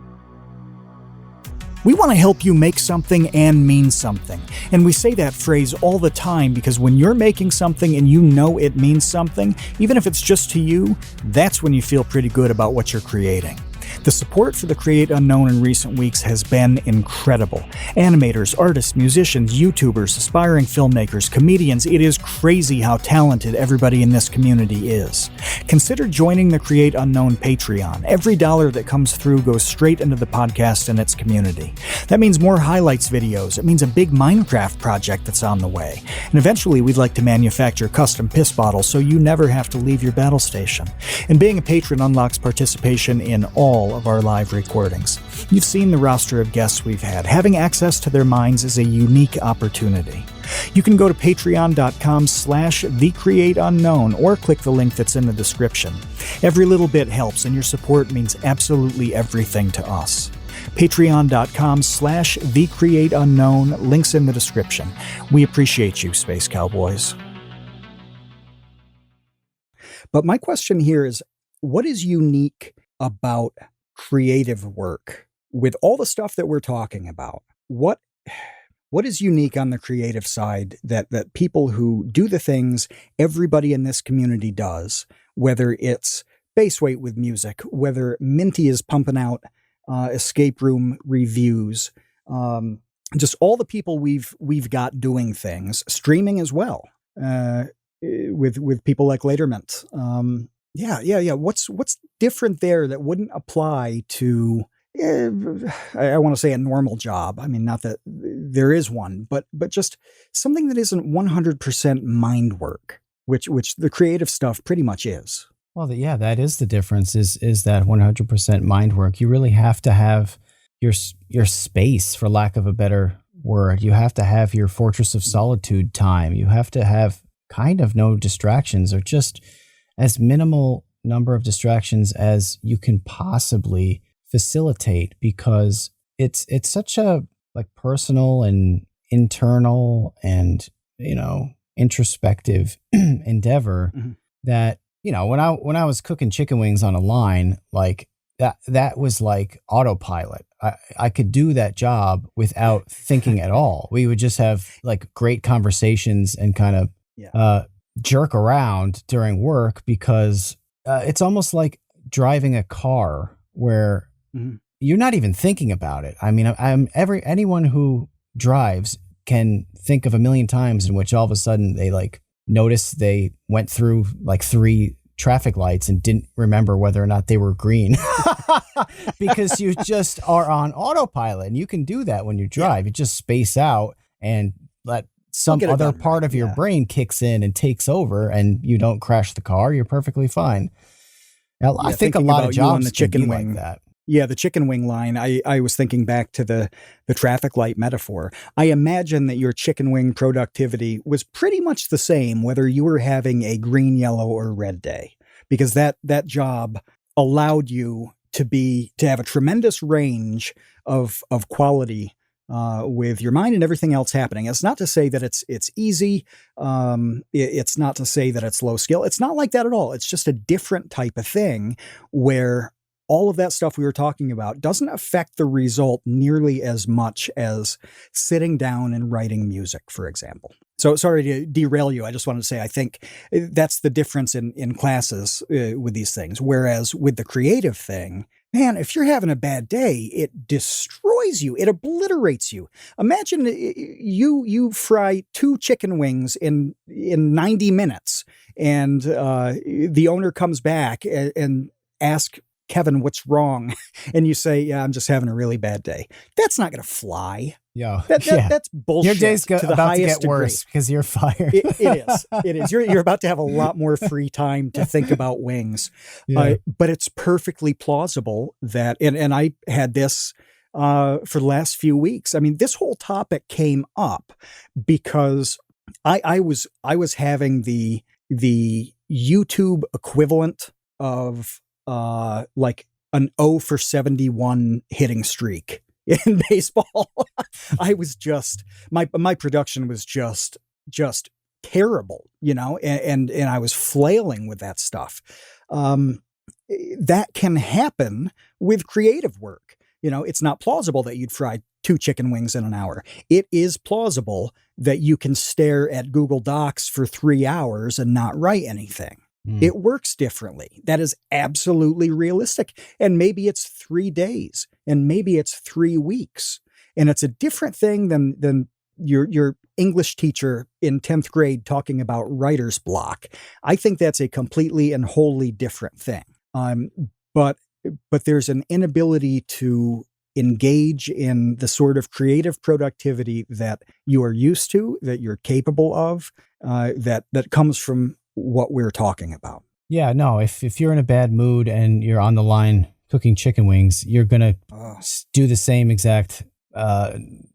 We want to help you make something and mean something. And we say that phrase all the time because when you're making something and you know it means something, even if it's just to you, that's when you feel pretty good about what you're creating. The support for the Create Unknown in recent weeks has been incredible. Animators, artists, musicians, YouTubers, aspiring filmmakers, comedians, it is crazy how talented everybody in this community is. Consider joining the Create Unknown Patreon. Every dollar that comes through goes straight into the podcast and its community. That means more highlights videos. It means a big Minecraft project that's on the way. And eventually we'd like to manufacture custom piss bottles so you never have to leave your battle station. And being a patron unlocks participation in all of our live recordings. You've seen the roster of guests we've had. Having access to their minds is a unique opportunity. You can go to patreon.com/thecreateunknown or click the link that's in the description. Every little bit helps, and your support means absolutely everything to us. Patreon.com/thecreateunknown, links in the description. We appreciate you, Space Cowboys. But my question here is, what is unique about creative work with all the stuff that we're talking about? What What is unique on the creative side that people who do the things everybody in this community does, whether it's base weight with music, whether Minty is pumping out escape room reviews, just all the people we've got doing things, streaming as well, with people like Laterment. Yeah. What's different there that wouldn't apply to, I want to say, a normal job? I mean, not that there is one, but just something that isn't 100% mind work, which the creative stuff pretty much is. Well, that is the difference. Is that 100% mind work? You really have to have your space, for lack of a better word. You have to have your fortress of solitude time. You have to have kind of no distractions, or just as minimal number of distractions as you can possibly facilitate, because it's such a personal and internal and introspective endeavor that when I was cooking chicken wings on a line, that was like autopilot. I could do that job without thinking at all. We would just have great conversations and kind of jerk around during work, because it's almost like driving a car where you're not even thinking about it. I mean, anyone who drives can think of a million times in which all of a sudden they notice they went through 3 traffic lights and didn't remember whether or not they were green because you just are on autopilot. And you can do that when you drive. You just space out and let some other part of your brain kicks in and takes over, and you don't crash the car. You're perfectly fine. Now, I think a lot of jobs the chicken wing like that. Yeah, the chicken wing line. I was thinking back to the traffic light metaphor. I imagine that your chicken wing productivity was pretty much the same whether you were having a green, yellow, or red day, because that job allowed you to have a tremendous range of quality with your mind and everything else happening. It's not to say that it's easy. It's not to say that it's low skill. It's not like that at all. It's just a different type of thing where all of that stuff we were talking about doesn't affect the result nearly as much as sitting down and writing music, for example. So sorry to derail you. I just wanted to say, I think that's the difference in classes with these things. Whereas with the creative thing, man, if you're having a bad day, it destroys you. It obliterates you. Imagine you fry 2 chicken wings in 90 minutes and the owner comes back and asks, Kevin, what's wrong? And you say, yeah, I'm just having a really bad day. That's not going to fly. That's bullshit. Your day's about to get worse because you're fired. It is. You're about to have a lot more free time to think about wings. But it's perfectly plausible that, and I had this for the last few weeks. I mean, this whole topic came up because I was having the YouTube equivalent of an 0 for 71 hitting streak in baseball. I was just, my production was just terrible, and I was flailing with that stuff. That can happen with creative work. It's not plausible that you'd fry 2 chicken wings in an hour. It is plausible that you can stare at Google Docs for 3 hours and not write anything. It works differently. That is absolutely realistic. And maybe it's 3 days, and maybe it's 3 weeks. And it's a different thing than your English teacher in 10th grade talking about writer's block. I think that's a completely and wholly different thing. But there's an inability to engage in the sort of creative productivity that you are used to, that you're capable of, that comes from what we're talking about. Yeah, no, if you're in a bad mood and you're on the line cooking chicken wings, you're going to do the same exact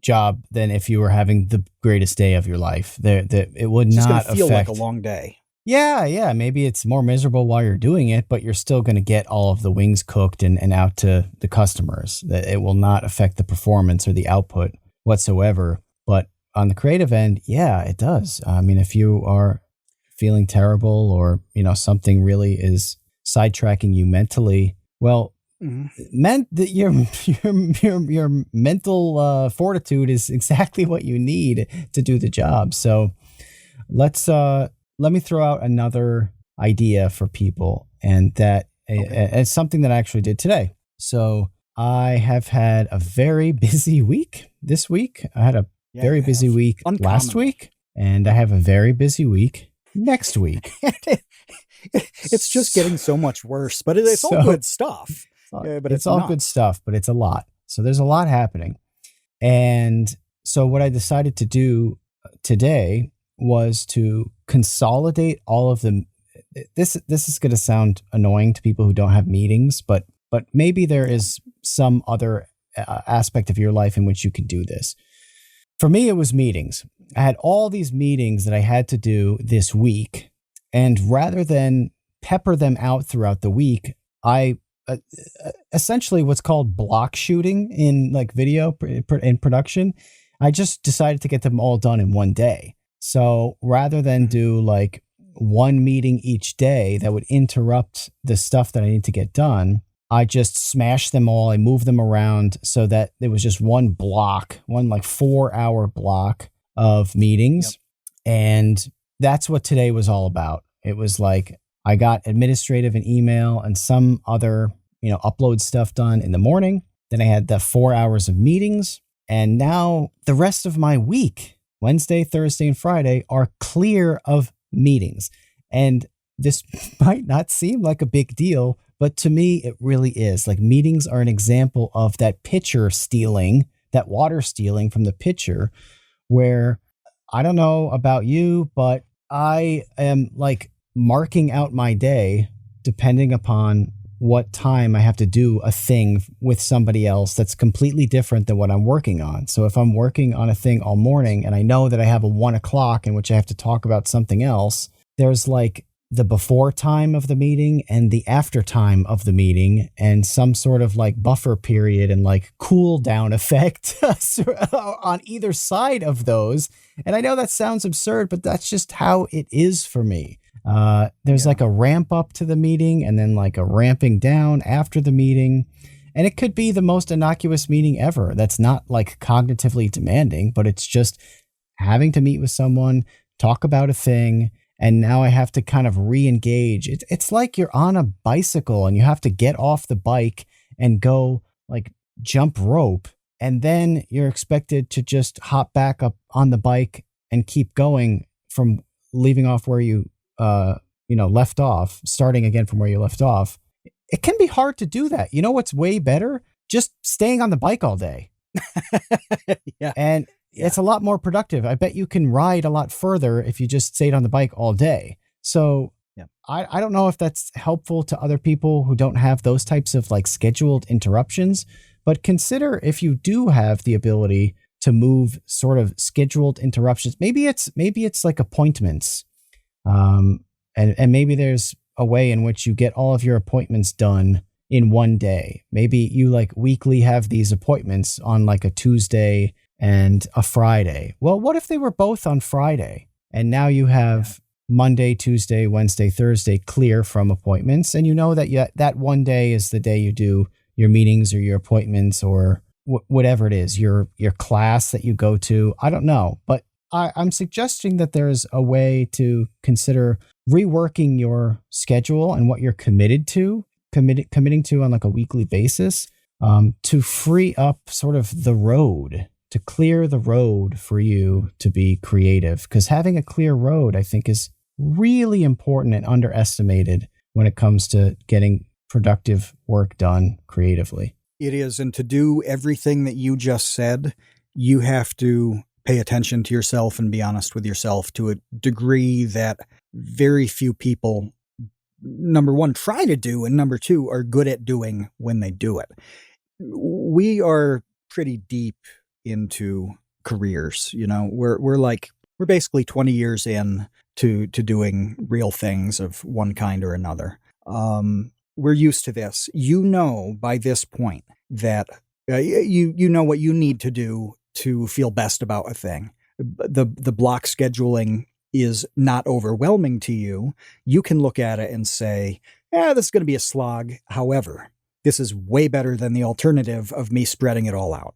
job than if you were having the greatest day of your life. It would it's not feel affect, like a long day. Yeah. Maybe it's more miserable while you're doing it, but you're still going to get all of the wings cooked and out to the customers. That it will not affect the performance or the output whatsoever. But on the creative end, yeah, it does. I mean, if you are feeling terrible or, something really is sidetracking you mentally, well, meant that your mental fortitude is exactly what you need to do the job. So let me throw out another idea for people, and that it's something that I actually did today. So I have had a very busy week this week. I had a very busy week last week, and I have a very busy week next week. It's just getting so much worse, but it's all good stuff. But it's all good stuff, but it's a lot. So there's a lot happening. And so what I decided to do today was to consolidate all of them. This is going to sound annoying to people who don't have meetings, but maybe there is some other aspect of your life in which you can do this. For me, it was meetings. I had all these meetings that I had to do this week, and rather than pepper them out throughout the week, I essentially what's called block shooting in like video in production. I just decided to get them all done in one day. So rather than do like one meeting each day that would interrupt the stuff that I need to get done, I just smashed them all. I moved them around so that there was just one block, one like 4-hour block of meetings. Yep. And that's what today was all about. It was like I got administrative and email and some other, upload stuff done in the morning. Then I had the 4 hours of meetings. And now the rest of my week, Wednesday, Thursday, and Friday, are clear of meetings. And this might not seem like a big deal, but to me, it really is. Like, meetings are an example of that pitcher stealing, that water stealing from the pitcher, where I don't know about you, but I am like marking out my day depending upon what time I have to do a thing with somebody else that's completely different than what I'm working on. So if I'm working on a thing all morning and I know that I have a 1 o'clock in which I have to talk about something else, there's like the before time of the meeting and the after time of the meeting and some sort of like buffer period and like cool down effect on either side of those. And I know that sounds absurd, but that's just how it is for me. There's like a ramp up to the meeting and then like a ramping down after the meeting. And it could be the most innocuous meeting ever. That's not like cognitively demanding, but it's just having to meet with someone, talk about a thing. And now I have to kind of re-engage. It's like you're on a bicycle and you have to get off the bike and go like jump rope. And then you're expected to just hop back up on the bike and keep going from leaving off where you left off, starting again from where you left off. It can be hard to do that. You know what's way better? Just staying on the bike all day. Yeah. And it's a lot more productive. I bet you can ride a lot further if you just stayed on the bike all day. So yeah. I don't know if that's helpful to other people who don't have those types of like scheduled interruptions, but consider if you do have the ability to move sort of scheduled interruptions. Maybe it's like appointments. And maybe there's a way in which you get all of your appointments done in one day. Maybe you like weekly have these appointments on like a Tuesday and a Friday. Well, what if they were both on Friday and now you have Monday, Tuesday, Wednesday, Thursday clear from appointments, and you know that that one day is the day you do your meetings or your appointments or whatever it is, your class that you go to. I don't know, but I'm suggesting that there's a way to consider reworking your schedule and what you're committing to on like a weekly basis, to free up sort of the road, to clear the road for you to be creative. Because having a clear road, I think, is really important and underestimated when it comes to getting productive work done creatively. It is. And to do everything that you just said, you have to pay attention to yourself and be honest with yourself to a degree that very few people, number one, try to do, and number two, are good at doing when they do it. We are pretty deep into careers, we're basically 20 years in to doing real things of one kind or another. We're used to this. By this point that you know what you need to do to feel best about a thing. The block scheduling is not overwhelming to you. You can look at it and say, this is going to be a slog. However, this is way better than the alternative of me spreading it all out.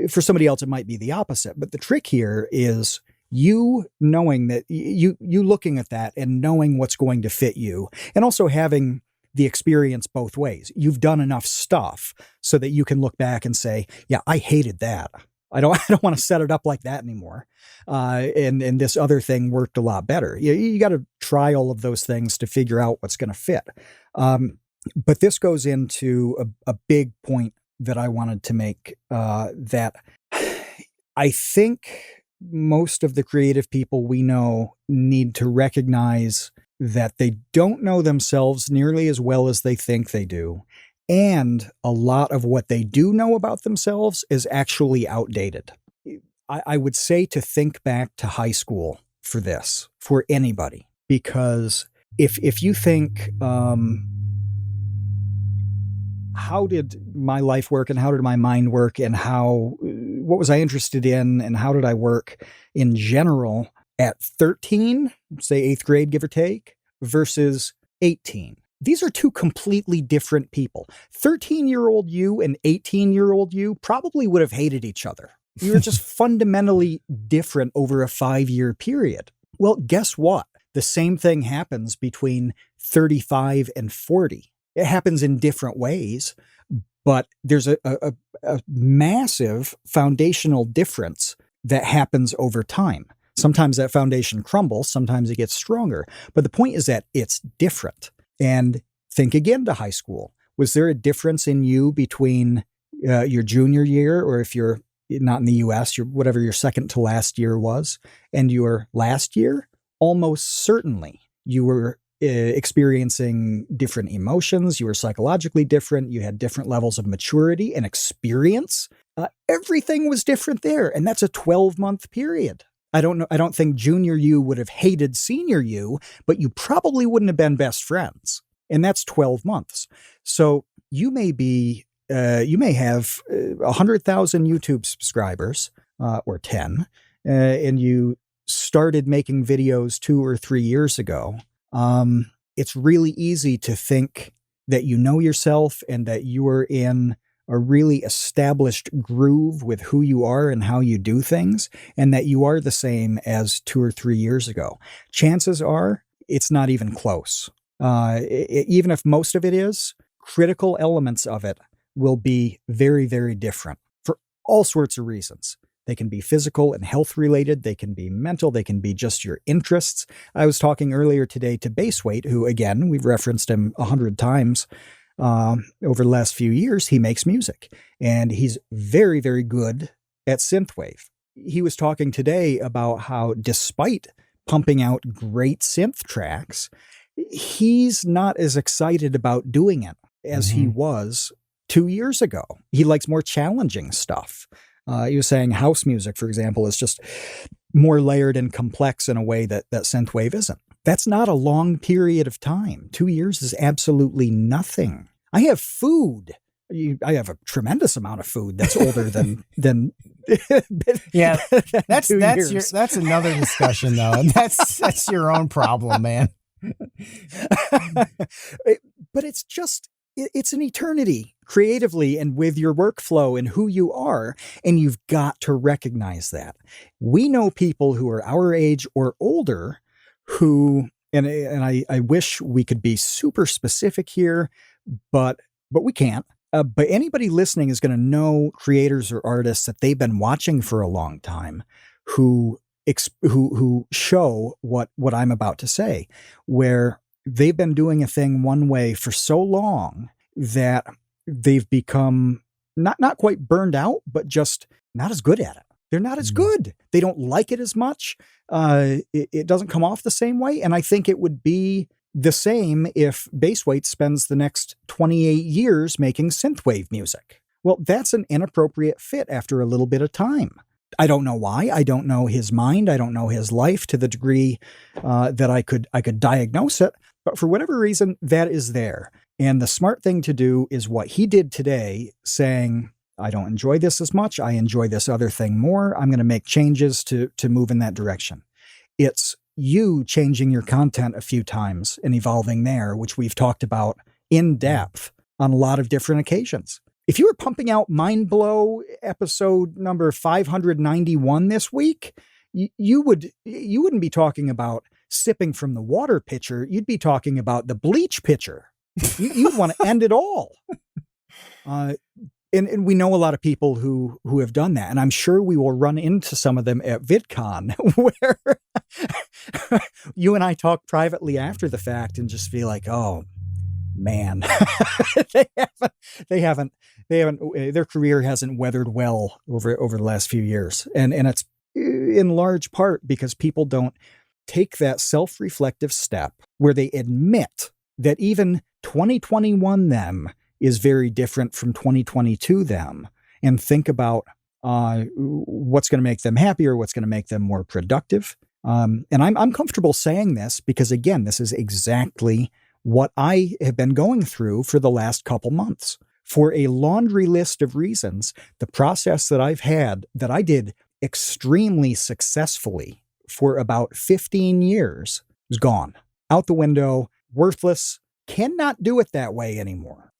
For somebody else, it might be the opposite. But the trick here is you knowing that you looking at that and knowing what's going to fit you, and also having the experience both ways. You've done enough stuff so that you can look back and say, yeah, I hated that. I don't want to set it up like that anymore. And this other thing worked a lot better. You got to try all of those things to figure out what's going to fit. But this goes into a big point that I wanted to make, that I think most of the creative people we know need to recognize that they don't know themselves nearly as well as they think they do. And a lot of what they do know about themselves is actually outdated. I would say to think back to high school for this, for anybody, because if you think, how did my life work and how did my mind work and what was I interested in and how did I work in general at 13, say 8th grade, give or take, versus 18. These are two completely different people. 13-year-old you and 18-year-old you probably would have hated each other. You were just fundamentally different over a 5-year period. Well, guess what? The same thing happens between 35 and 40. It happens in different ways, but there's a massive foundational difference that happens over time. Sometimes that foundation crumbles, sometimes it gets stronger. But the point is that it's different. And think again to high school. Was there a difference in you between your junior year, or if you're not in the US, whatever your second to last year was, and your last year? Almost certainly you were experiencing different emotions. You were psychologically different. You had different levels of maturity and experience. Everything was different there. And that's a 12-month period. I don't think junior you would have hated senior you, but you probably wouldn't have been best friends. And that's 12 months. So you may have 100,000 YouTube subscribers, or 10, and you started making videos 2 or 3 years ago. It's really easy to think that you know yourself and that you are in a really established groove with who you are and how you do things, and that you are the same as 2 or 3 years ago. Chances are it's not even close. Even if most of it is, critical elements of it will be very, very different for all sorts of reasons. They can be physical and health related. They can be mental. They can be just your interests. I was talking earlier today to Baseweight, who, again, we've referenced him 100 times over the last few years. He makes music, and he's very, very good at synthwave. He was talking today about how, despite pumping out great synth tracks, he's not as excited about doing it as he was 2 years ago. He likes more challenging stuff. He was saying house music, for example, is just more layered and complex in a way that synthwave isn't. That's not a long period of time. 2 years is absolutely nothing. I have food. I have a tremendous amount of food that's older than yeah. That's 2 years. That's another discussion though. And that's your own problem, man. But it's an eternity creatively and with your workflow and who you are. And you've got to recognize that. We know people who are our age or older who, and I wish we could be super specific here, but we can't. But anybody listening is going to know creators or artists that they've been watching for a long time who show what I'm about to say, where they've been doing a thing one way for so long that they've become not quite burned out, but just not as good at it. They're not as good. They don't like it as much. It doesn't come off the same way. And I think it would be the same if Baseweight spends the next 28 years making synthwave music. Well, that's an inappropriate fit after a little bit of time. I don't know why. I don't know his mind. I don't know his life to the degree that I could diagnose it. But for whatever reason, that is there. And the smart thing to do is what he did today, saying, I don't enjoy this as much. I enjoy this other thing more. I'm going to make changes to move in that direction. It's you changing your content a few times and evolving there, which we've talked about in depth on a lot of different occasions. If you were pumping out Mind Blow episode number 591 this week, you wouldn't be talking about sipping from the water pitcher. You'd be talking about the bleach pitcher. You'd want to end it all. And we know a lot of people who have done that. And I'm sure we will run into some of them at VidCon where you and I talk privately after the fact and just feel like, oh man, their career hasn't weathered well over the last few years. And it's in large part because people don't take that self-reflective step where they admit that even 2021 them is very different from 2022 them, and think about what's going to make them happier, what's going to make them more productive. And I'm comfortable saying this because, again, this is exactly what I have been going through for the last couple months. For a laundry list of reasons, the process that I've had that I did extremely successfully for about 15 years is gone. Out the window, worthless, cannot do it that way anymore.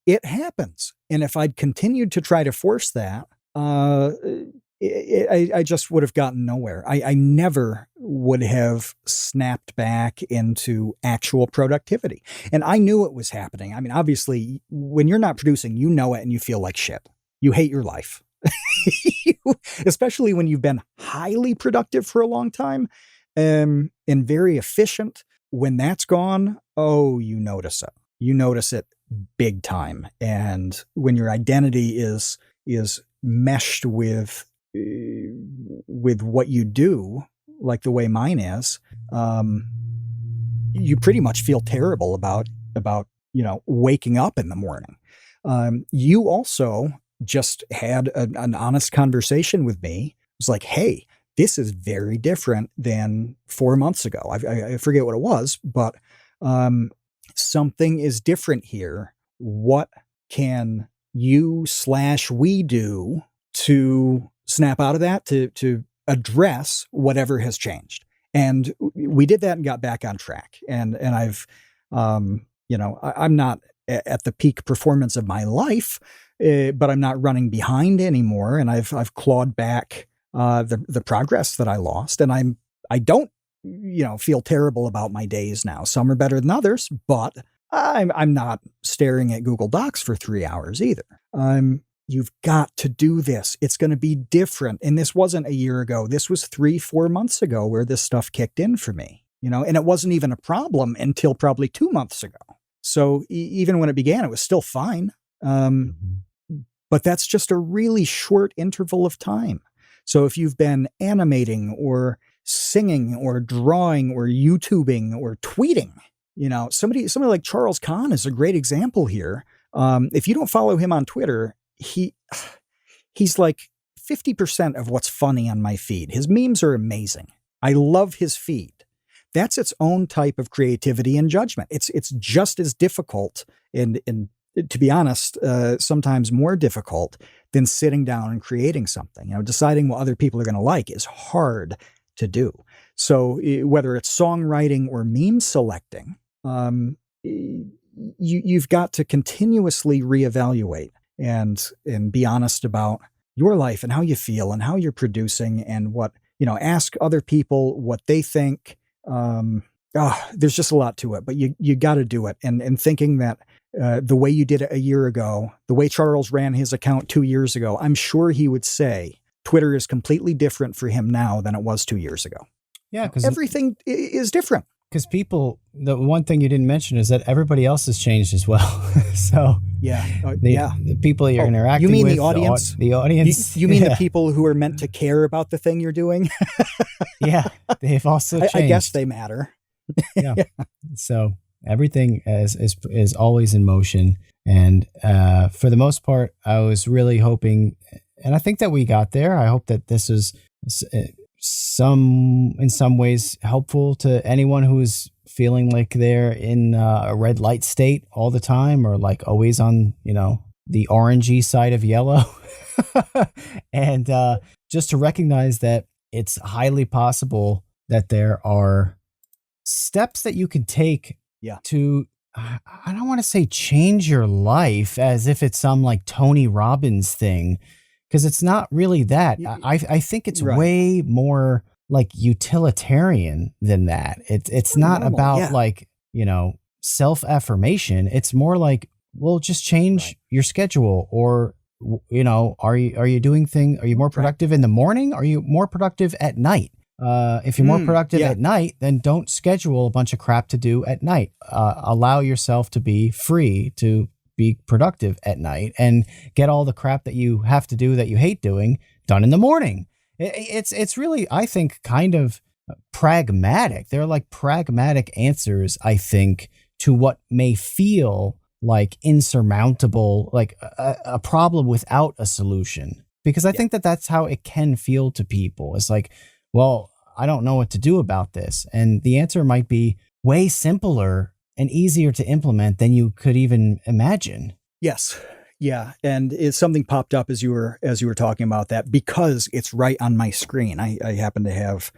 It happens. And if I'd continued to try to force that, I just would have gotten nowhere. I never would have snapped back into actual productivity. And I knew it was happening. I mean, obviously, when you're not producing, you know it and you feel like shit. You hate your life. Especially when you've been highly productive for a long time and very efficient. When that's gone, oh, you notice it. You notice it big time. And when your identity is meshed with what you do, like the way mine is, you pretty much feel terrible about waking up in the morning. You also just had an honest conversation with me. It was like, hey, this is very different than 4 months ago. I forget what it was, but something is different here. What can you/we do to snap out of that, to address whatever has changed? And we did that and got back on track. And I've, I'm not at the peak performance of my life, but I'm not running behind anymore. And I've clawed back the progress that I lost. And I don't, feel terrible about my days now. Some are better than others, but I'm not staring at Google Docs for 3 hours either. You've got to do this. It's going to be different. And this wasn't a year ago. This was 3-4 months ago where this stuff kicked in for me, and it wasn't even a problem until probably 2 months ago. So even when it began, it was still fine. But that's just a really short interval of time. So if you've been animating or singing or drawing or YouTubing or tweeting, somebody like Charles Kahn is a great example here. If you don't follow him on Twitter, he's like 50% of what's funny on my feed. His memes are amazing. I love his feed. That's its own type of creativity and judgment. It's just as difficult and to be honest, sometimes more difficult than sitting down and creating something. Deciding what other people are going to like is hard to do. So whether it's songwriting or meme selecting, you've got to continuously reevaluate and be honest about your life and how you feel and how you're producing and what, ask other people what they think. There's just a lot to it, but you got to do it. And thinking that the way you did it a year ago, the way Charles ran his account 2 years ago, I'm sure he would say Twitter is completely different for him now than it was 2 years ago. Yeah, because everything is different. Because the one thing you didn't mention is that everybody else has changed as well. So the people you're interacting with. You mean the audience? The audience. You mean the people who are meant to care about the thing you're doing? Yeah, they've also changed. I guess they matter. Yeah. So everything is always in motion. And for the most part, I was really hoping, and I think that we got there. I hope that this is in some ways helpful to anyone who is feeling like they're in a red light state all the time, or like always on, the orangey side of yellow. And just to recognize that it's highly possible that there are steps that you can take to I don't want to say change your life as if it's some like Tony Robbins thing, because it's not really that. I think it's Right. way more like utilitarian than that. It's More not normal, about yeah. like, self-affirmation. It's more like, well, just change Right. your schedule, or are you doing are you more Right. productive in the morning? Are you more productive at night? If you're more productive Yeah. at night, then don't schedule a bunch of crap to do at night. Allow yourself to be free to be productive at night and get all the crap that you have to do that you hate doing done in the morning. It's really, I think, kind of pragmatic. They're like pragmatic answers, I think, to what may feel like insurmountable, like a problem without a solution. Because I think that that's how it can feel to people. It's like, well, I don't know what to do about this. And the answer might be way simpler and easier to implement than you could even imagine. Yes. Yeah. And something popped up as you were talking about that, because it's right on my screen. I happen to have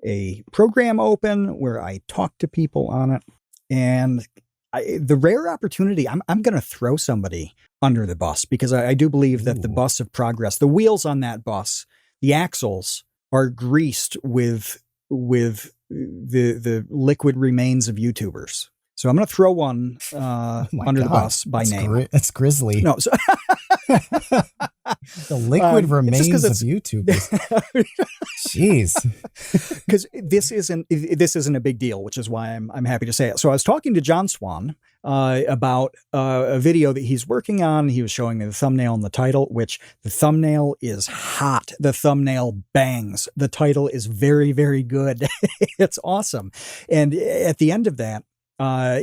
a program open where I talk to people on it, and the rare opportunity, I'm going to throw somebody under the bus, because I do believe that the bus of progress, the wheels on that bus, the axles are greased with the liquid remains of YouTubers. So I'm going to throw one under the bus by name. That's grisly. No, so the liquid remains of YouTubers. Jeez. Because this isn't a big deal, which is why I'm happy to say it. So I was talking to John Swan about a video that he's working on. He was showing me the thumbnail and the title, which the thumbnail is hot. The thumbnail bangs. The title is very, very good. It's awesome. And at the end of that,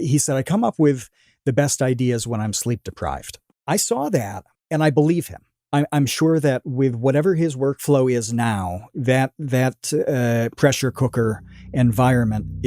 he said, I come up with the best ideas when I'm sleep deprived. I saw that and I believe him. I'm sure that with whatever his workflow is now, that pressure cooker environment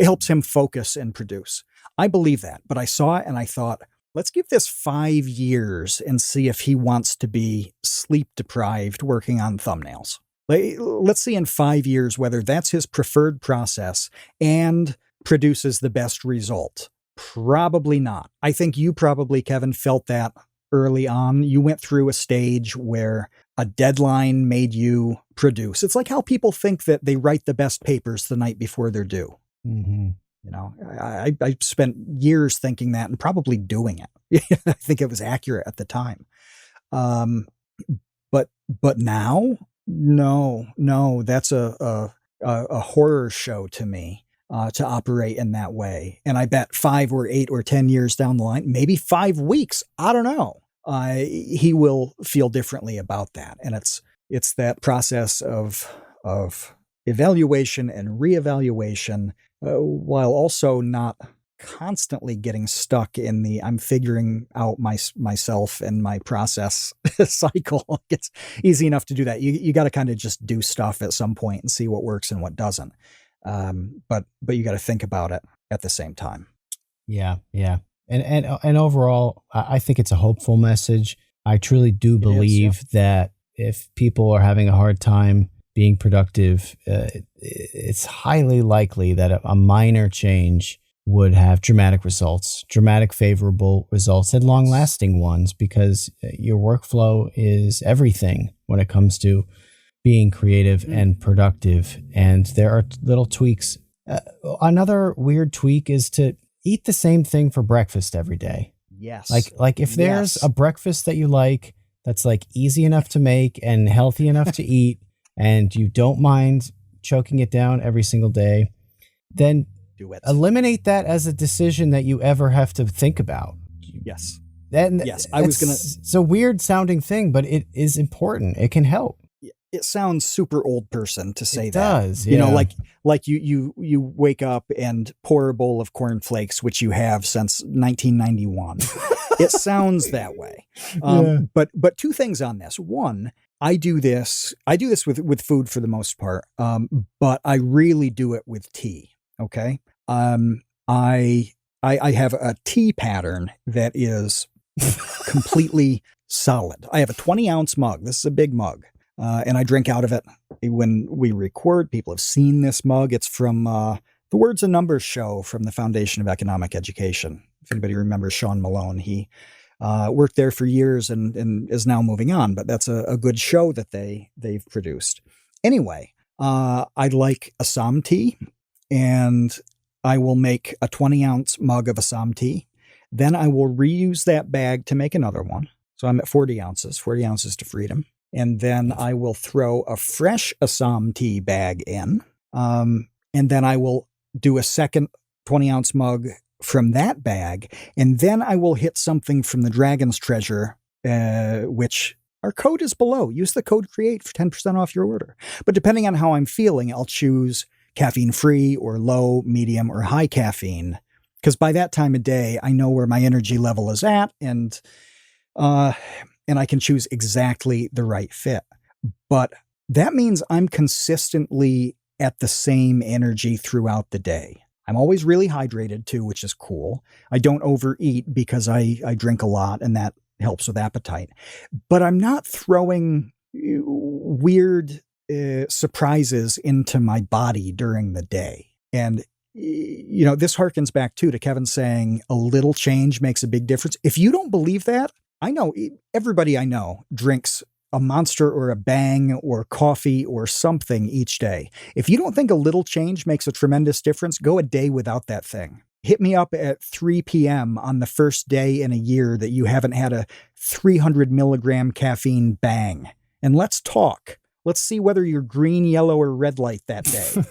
helps him focus and produce. I believe that, but I saw it and I thought, let's give this 5 years and see if he wants to be sleep deprived working on thumbnails. Let's see in 5 years whether that's his preferred process and produces the best result. Probably not. I think you probably, Kevin, felt that early on. You went through a stage where a deadline made you produce. It's like how people think that they write the best papers the night before they're due. Mm-hmm. I spent years thinking that and probably doing it. I think it was accurate at the time. But now, no, that's a horror show to me. To operate in that way. And I bet 5 or 8 or 10 years down the line, maybe 5 weeks, I don't know, he will feel differently about that. And it's that process of evaluation and reevaluation, while also not constantly getting stuck in the I'm figuring out myself and my process cycle. It's easy enough to do that. You got to kind of just do stuff at some point and see what works and what doesn't. But you got to think about it at the same time. Yeah. And overall, I think it's a hopeful message. I truly do believe that if people are having a hard time being productive, it's highly likely that a minor change would have dramatic favorable results, and long-lasting ones, because your workflow is everything when it comes to being creative and productive. And there are little tweaks. Another weird tweak is to eat the same thing for breakfast every day. Yes. Like if there's a breakfast that you like, that's like easy enough to make and healthy enough to eat, and you don't mind choking it down every single day, then do it. Eliminate that as a decision that you ever have to think about. Yes. It's a weird sounding thing, but it is important. It can help. It sounds super old person to say it that. Does, yeah. Like you wake up and pour a bowl of cornflakes, which you have since 1991. It sounds that way. But 2 things on this. One, I do this with food for the most part. But I really do it with tea. Okay. I have a tea pattern that is completely solid. I have a 20-ounce mug. This is a big mug. And I drink out of it when we record. People have seen this mug. It's from The Words and Numbers Show from the Foundation of Economic Education. If anybody remembers Sean Malone, he worked there for years and is now moving on, but that's a good show that they've produced. Anyway, I like Assam tea, and I will make a 20-ounce mug of Assam tea. Then I will reuse that bag to make another one. So I'm at 40 ounces to freedom. And then I will throw a fresh Assam tea bag in. And then I will do a second 20-ounce mug from that bag. And then I will hit something from the Dragon's Treasure, which our code is below. Use the code CREATE for 10% off your order. But depending on how I'm feeling, I'll choose caffeine-free or low, medium, or high caffeine. Because by that time of day, I know where my energy level is at, and I can choose exactly the right fit. But that means I'm consistently at the same energy throughout the day. I'm always really hydrated too, which is cool. I don't overeat because I drink a lot, and that helps with appetite. But I'm not throwing weird surprises into my body during the day. And this harkens back to Kevin saying a little change makes a big difference. If you don't believe that, I know everybody I know drinks a Monster or a Bang or coffee or something each day. If you don't think a little change makes a tremendous difference, go a day without that thing. Hit me up at 3 p.m. on the first day in a year that you haven't had a 300 milligram caffeine Bang. And let's talk. Let's see whether you're green, yellow, or red light that day.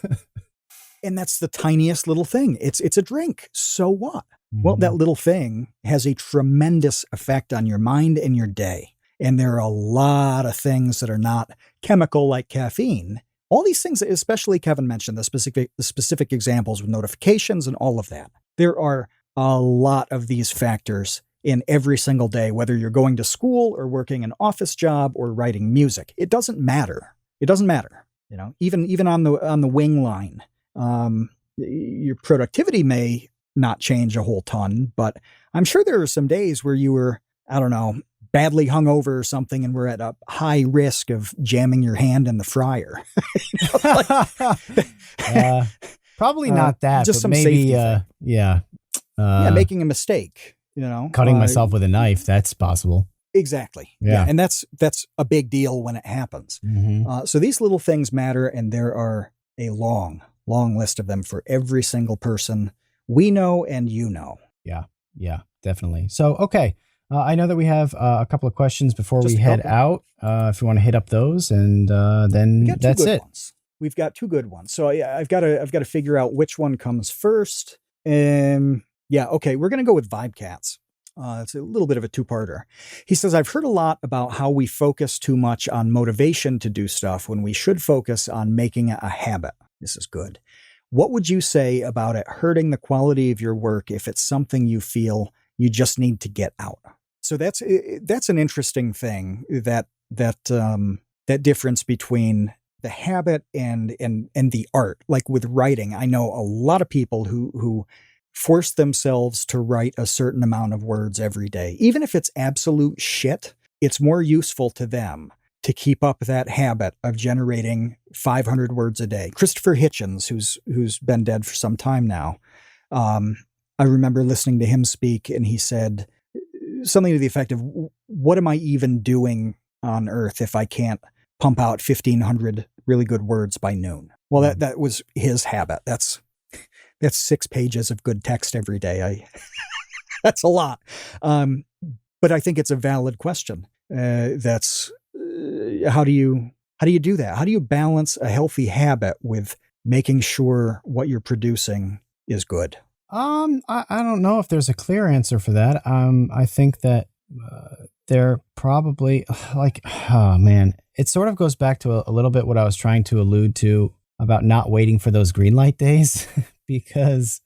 And that's the tiniest little thing. It's a drink. So what? Well, that little thing has a tremendous effect on your mind and your day. And there are a lot of things that are not chemical like caffeine. All these things, especially Kevin mentioned, the specific examples with notifications and all of that. There are a lot of these factors in every single day, whether you're going to school or working an office job or writing music. It doesn't matter. It doesn't matter. Even on the wing line, your productivity may not change a whole ton, but I'm sure there are some days where you were, I don't know, badly hungover or something, and we're at a high risk of jamming your hand in the fryer. Probably not that, just but some maybe, safety thing. Making a mistake, cutting myself with a knife. That's possible. Exactly. Yeah. And that's a big deal when it happens. Mm-hmm. So these little things matter, and there are a long list of them for every single person we know and you know. Yeah, definitely. So, okay. I know that we have a couple of questions before we head out. If you want to hit up those, and then that's it. We've got two good ones. So I've got to figure out which one comes first. Okay, we're going to go with Vibe Cats. It's a little bit of a two-parter. He says, I've heard a lot about how we focus too much on motivation to do stuff when we should focus on making it a habit. This is good. What would you say about it hurting the quality of your work if it's something you feel you just need to get out? So that's an interesting thing, that difference between the habit and the art. Like with writing, I know a lot of people who force themselves to write a certain amount of words every day. Even if it's absolute shit, it's more useful to them to keep up that habit of generating 500 words a day. Christopher Hitchens, who's been dead for some time now, I remember listening to him speak, and he said something to the effect of, what am I even doing on earth if I can't pump out 1,500 really good words by noon? Well, that was his habit. That's 6 pages of good text every day. That's a lot. But I think it's a valid question. That's how do you do that? How do you balance a healthy habit with making sure what you're producing is good? I don't know if there's a clear answer for that. I think that they're probably it sort of goes back to a little bit what I was trying to allude to about not waiting for those green light days, because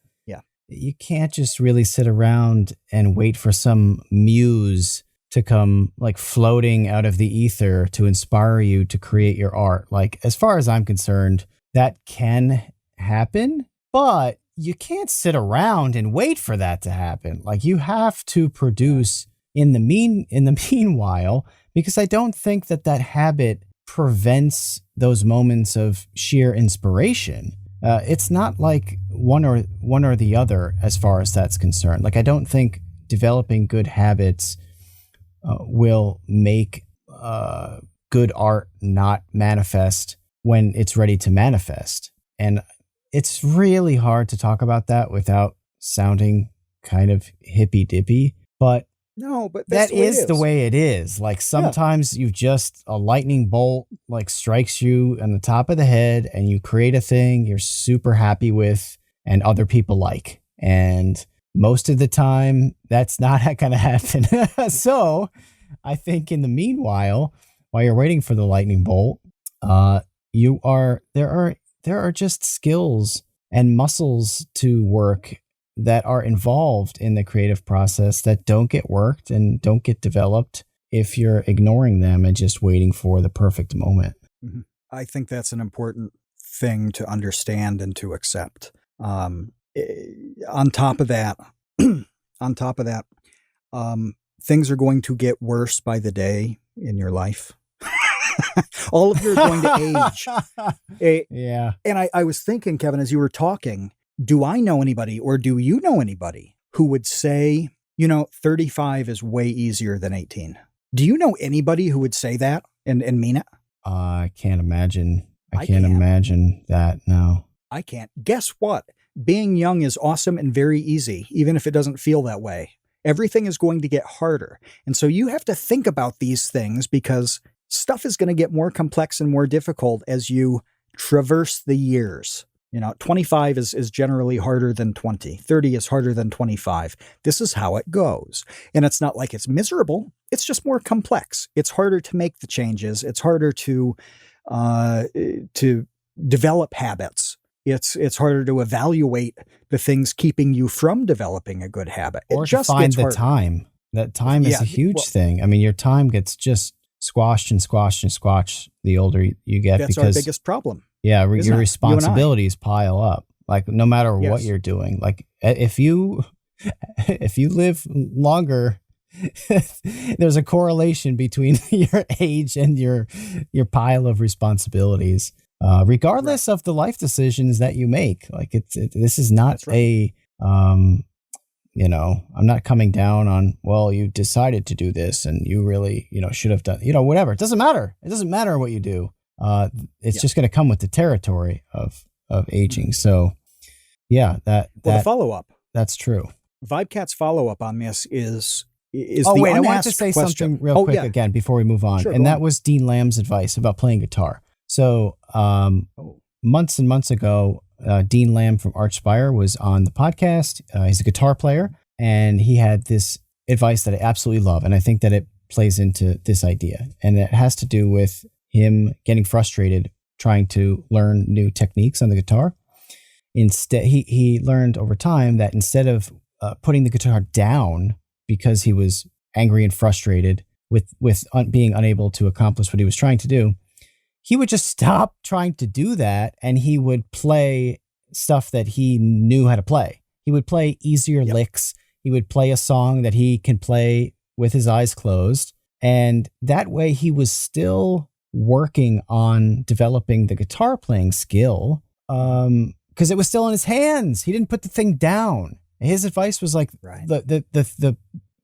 you can't just really sit around and wait for some muse to come like floating out of the ether to inspire you to create your art. Like, as far as I'm concerned, that can happen, but you can't sit around and wait for that to happen. Like, you have to produce in the meanwhile, because I don't think that habit prevents those moments of sheer inspiration. It's not like one or the other as far as that's concerned. Like, I don't think developing good habits will make good art not manifest when it's ready to manifest. And it's really hard to talk about that without sounding kind of hippy dippy, but No, but that is the way it is. Like, sometimes you just, a lightning bolt like strikes you on the top of the head and you create a thing you're super happy with and other people like. And most of the time that's not going to happen. So I think in the meanwhile, while you're waiting for the lightning bolt, there are just skills and muscles to work that are involved in the creative process that don't get worked and don't get developed if you're ignoring them and just waiting for the perfect moment. Mm-hmm. I think that's an important thing to understand and to accept. On top of that, things are going to get worse by the day in your life. All of you are going to age. Yeah. And I was thinking, Kevin, as you were talking, do I know anybody or do you know anybody who would say, 35 is way easier than 18? Do you know anybody who would say that and mean it? I can't imagine. I can't imagine that. No. I can't. Guess what? Being young is awesome and very easy, even if it doesn't feel that way. Everything is going to get harder. And so you have to think about these things because stuff is going to get more complex and more difficult as you traverse the years. 25 is generally harder than 20. 30 is harder than 25. This is how it goes. And it's not like it's miserable. It's just more complex. It's harder to make the changes. It's harder to develop habits. It's harder to evaluate the things keeping you from developing a good habit. Or to find the time. That time is a huge thing. I mean, your time gets just squashed and squashed and squashed the older you get. That's our biggest problem. Yeah, your responsibilities pile up. Like, no matter what you're doing. Like, if you live longer, there's a correlation between your age and your pile of responsibilities. Regardless of the life decisions that you make. Like, this is not I'm not coming down on, well, you decided to do this and you really, should have done, whatever. It doesn't matter. It doesn't matter what you do. It's just going to come with the territory of aging. So yeah, the follow-up. That's true. Vibecat's follow-up on this is I wanted to say something real quick again before we move on. Sure, and that was Dean Lamb's advice about playing guitar. So months and months ago, Dean Lamb from Archspire was on the podcast. He's a guitar player, and he had this advice that I absolutely love. And I think that it plays into this idea. And it has to do with him getting frustrated trying to learn new techniques on the guitar. Instead, he learned over time that instead of putting the guitar down because he was angry and frustrated with being unable to accomplish what he was trying to do, he would just stop trying to do that, and he would play stuff that he knew how to play. He would play easier licks. He would play a song that he can play with his eyes closed. And that way he was still working on developing the guitar playing skill because it was still in his hands. He didn't put the thing down. His advice was like, the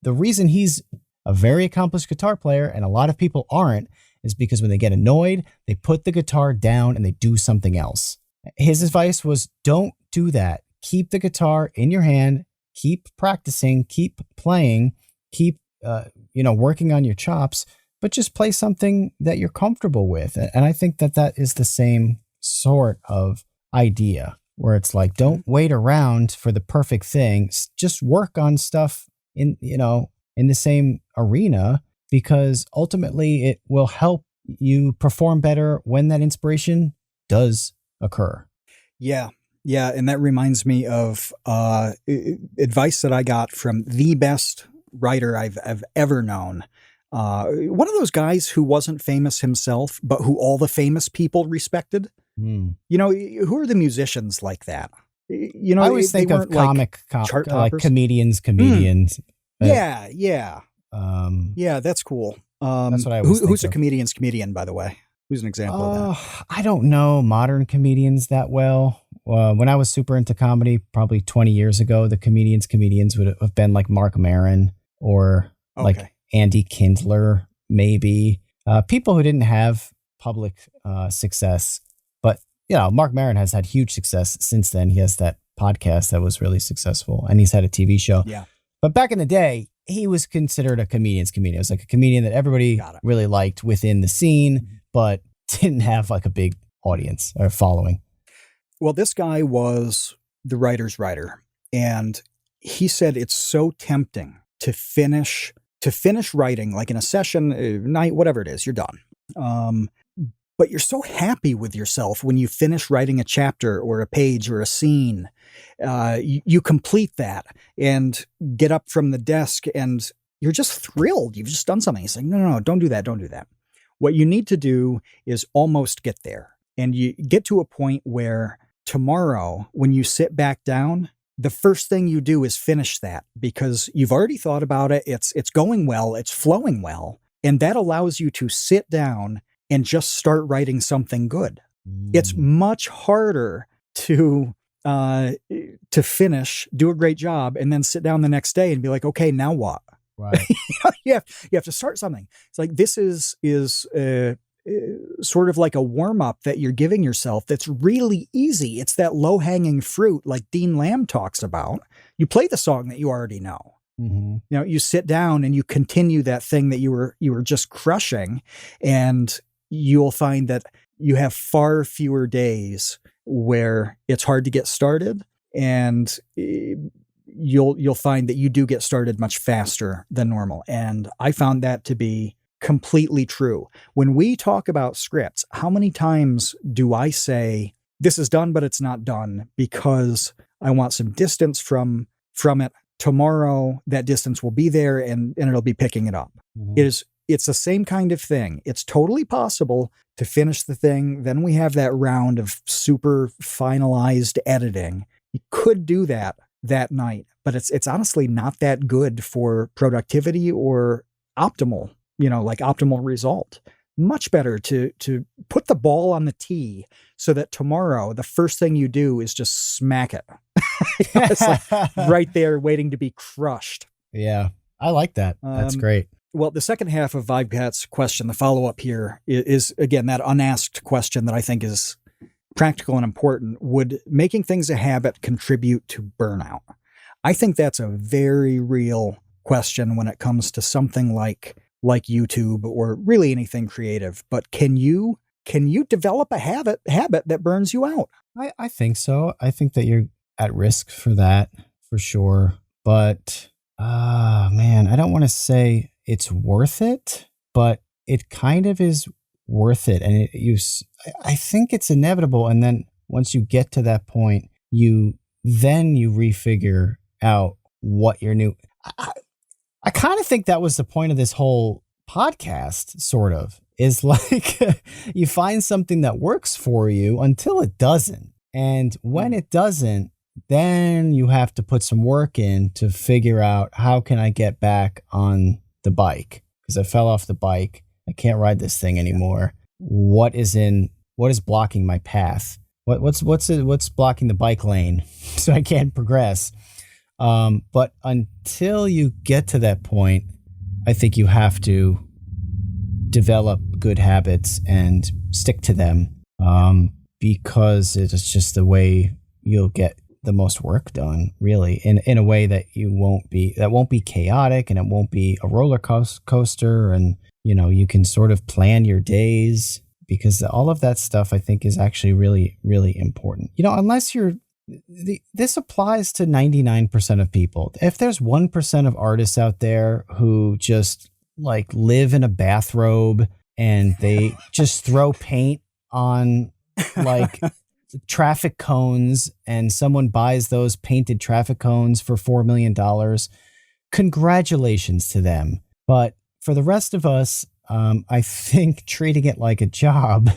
reason he's a very accomplished guitar player and a lot of people aren't is because when they get annoyed, they put the guitar down and they do something else. His advice was, don't do that. Keep the guitar in your hand, keep practicing, keep playing, keep working on your chops, but just play something that you're comfortable with. And I think that is the same sort of idea where it's like, don't wait around for the perfect thing. Just work on stuff in the same arena, because ultimately it will help you perform better when that inspiration does occur. Yeah. Yeah. And that reminds me of advice that I got from the best writer I've ever known. One of those guys who wasn't famous himself, but who all the famous people respected. Who are the musicians like that? I always think of chart like comedians. Yeah. That's cool. That's what I always think who's of. A comedian's comedian, by the way? Who's an example of that? I don't know modern comedians that well. when I was super into comedy, probably 20 years ago, the comedians would have been like Mark Maron or like Andy Kindler, maybe. People who didn't have public success. But, Mark Maron has had huge success since then. He has that podcast that was really successful, and he's had a TV show. Yeah. But back in the day, he was considered a comedian's comedian. It was like a comedian that everybody really liked within the scene, but didn't have like a big audience or following. Well, this guy was the writer's writer, and he said it's so tempting to finish writing, like in a session, a night, whatever it is, you're done. But you're so happy with yourself when you finish writing a chapter or a page or a scene. You complete that and get up from the desk and you're just thrilled. You've just done something. It's like, no, don't do that. Don't do that. What you need to do is almost get there. And you get to a point where tomorrow, when you sit back down, the first thing you do is finish that because you've already thought about it. It's going well. It's flowing well. And that allows you to sit down and just start writing something good. It's much harder to finish, do a great job, and then sit down the next day and be like, okay, now what? Right. you have to start something. It's like this is sort of like a warm-up that you're giving yourself that's really easy. It's that low-hanging fruit like Dean Lamb talks about. You play the song that you already know. Mm-hmm. You sit down and you continue that thing that you were just crushing, and you'll find that you have far fewer days where it's hard to get started, and you'll find that you do get started much faster than normal. And I found that to be completely true. When we talk about scripts, how many times do I say, this is done, but it's not done because I want some distance from it. Tomorrow, that distance will be there and it'll be picking it up. Mm-hmm. It's the same kind of thing. It's totally possible to finish the thing. Then we have that round of super finalized editing. You could do that night, but it's honestly not that good for productivity or optimal result. Much better to put the ball on the tee so that tomorrow, the first thing you do is just smack it. It's like right there waiting to be crushed. Yeah, I like that. That's great. Well, the second half of Vibecat's question, the follow-up here, is again, that unasked question that I think is practical and important. Would making things a habit contribute to burnout? I think that's a very real question when it comes to something like YouTube or really anything creative. But can you develop a habit that burns you out? I think so. I think that you're at risk for that, for sure. But, man, I don't want to say it's worth it, but it kind of is worth it. And I think it's inevitable. And then once you get to that point, you refigure out what your new, I kind of think that was the point of this whole podcast, sort of, is like you find something that works for you until it doesn't. And when it doesn't, then you have to put some work in to figure out, how can I get back on the bike? Because I fell off the bike. I can't ride this thing anymore. What is blocking my path? What's blocking the bike lane so I can't progress? But until you get to that point, I think you have to develop good habits and stick to them, because it's just the way you'll get the most work done, really, in a way that won't be chaotic, and it won't be a roller coaster, and you can sort of plan your days, because all of that stuff I think is actually really, really important. Unless this applies to 99% of people. If there's 1% of artists out there who just like live in a bathrobe and they just throw paint on like traffic cones, and someone buys those painted traffic cones for $4 million, congratulations to them. But for the rest of us, I think treating it like a job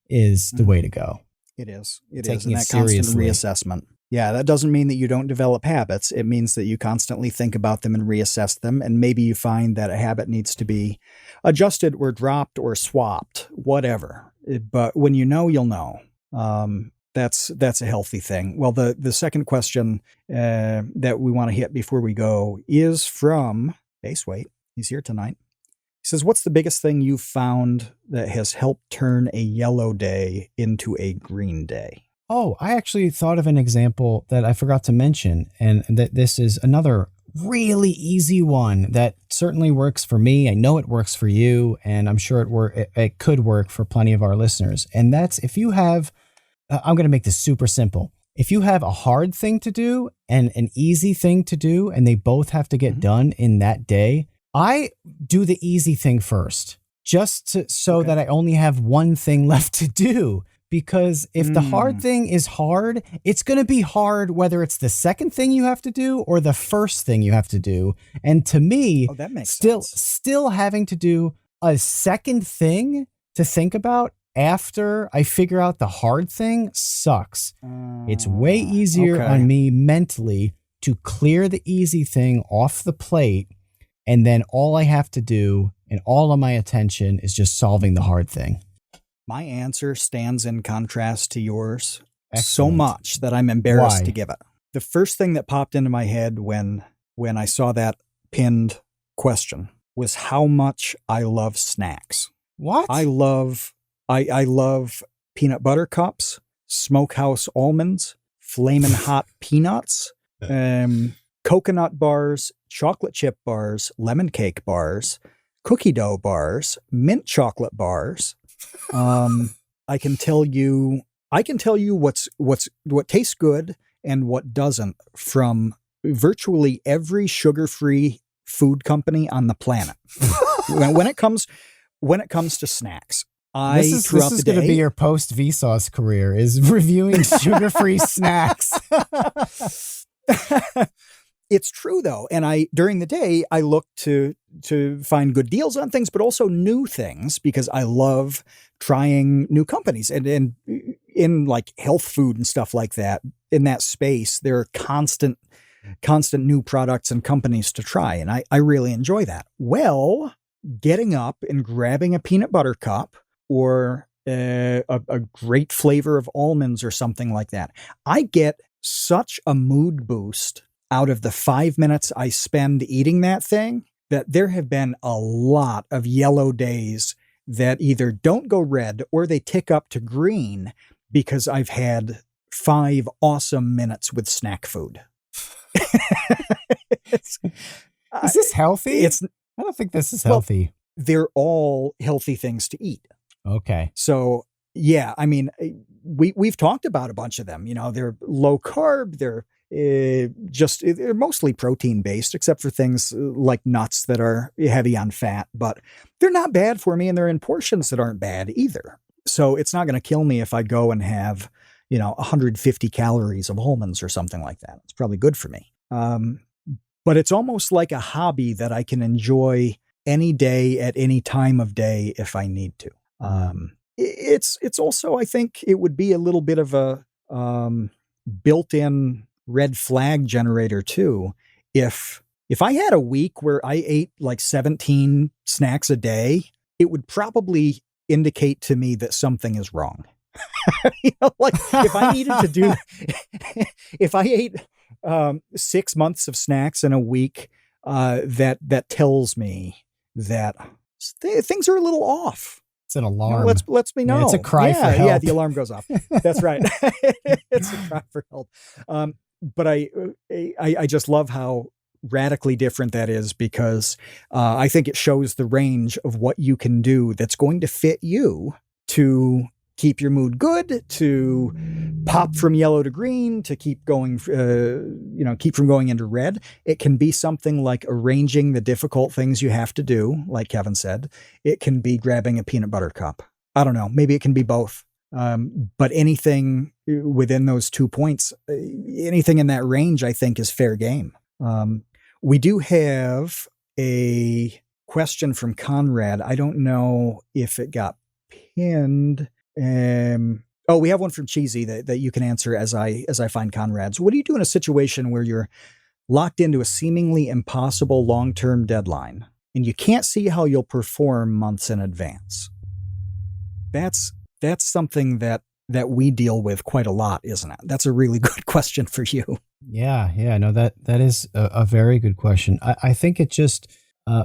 is the way to go. It is. Taking and that constant reassessment. Yeah, that doesn't mean that you don't develop habits. It means that you constantly think about them and reassess them. And maybe you find that a habit needs to be adjusted or dropped or swapped, whatever. But when you know, you'll know. That's a healthy thing. Well, the second question that we want to hit before we go is from Base Weight. He's here tonight. He says, what's the biggest thing you've found that has helped turn a yellow day into a green day? Oh, I actually thought of an example that I forgot to mention, and that this is another really easy one that certainly works for me. I know it works for you, and I'm sure it could work for plenty of our listeners. And that's if you have, I'm going to make this super simple. If you have a hard thing to do and an easy thing to do, and they both have to get done in that day, I do the easy thing first, so that I only have one thing left to do. Because if the hard thing is hard, it's going to be hard whether it's the second thing you have to do or the first thing you have to do. And to me, that makes still having to do a second thing to think about after I figure out the hard thing sucks. It's way easier on me mentally to clear the easy thing off the plate. And then all I have to do and all of my attention is just solving the hard thing. My answer stands in contrast to yours Excellent. so much that I'm embarrassed Why? to give it. The first thing that popped into my head when I saw that pinned question was how much I love snacks. What? I love peanut butter cups, smokehouse almonds, flamin' hot peanuts, coconut bars, chocolate chip bars, lemon cake bars, cookie dough bars, mint chocolate bars. I can tell you what tastes good and what doesn't from virtually every sugar-free food company on the planet. when it comes to snacks, this is going to be your post Vsauce career, is reviewing sugar-free snacks. It's true though, and during the day I look to find good deals on things, but also new things because I love trying new companies. And in like health food and stuff like that, in that space, there are constant new products and companies to try, and I really enjoy that. Well, getting up and grabbing a peanut butter cup or a great flavor of almonds or something like that, I get such a mood boost out of the 5 minutes I spend eating that thing, that there have been a lot of yellow days that either don't go red or they tick up to green because I've had 5 awesome minutes with snack food. Is this healthy? I don't think this is healthy. They're all healthy things to eat. Okay. So yeah, I mean, we've talked about a bunch of them. You know, they're low carb. They're mostly protein based, except for things like nuts that are heavy on fat, but they're not bad for me, and they're in portions that aren't bad either. So it's not going to kill me if I go and have, 150 calories of almonds or something like that. It's probably good for me. But it's almost like a hobby that I can enjoy any day at any time of day if I need to. It's also, I think it would be a little bit of a built-in red flag generator too. If I had a week where I ate like 17 snacks a day, it would probably indicate to me that something is wrong. Like if I needed to do, if I ate 6 months of snacks in a week, that tells me that things are a little off. It's an alarm. Let's me know. Yeah, it's a cry for help. Yeah, the alarm goes off. That's right. It's a cry for help. But I just love how radically different that is, because I think it shows the range of what you can do that's going to fit you to keep your mood good, to pop from yellow to green, to keep going, keep from going into red. It can be something like arranging the difficult things you have to do, like Kevin said. It can be grabbing a peanut butter cup. I don't know. Maybe it can be both. But anything within those 2 points, anything in that range, I think is fair game. We do have a question from Conrad. I don't know if it got pinned. We have one from Cheesy that you can answer as I find Conrad's. What do you do in a situation where you're locked into a seemingly impossible long-term deadline and you can't see how you'll perform months in advance? That's something that that we deal with quite a lot, isn't it? That's a really good question for you. Yeah. No, that is a very good question. I think it just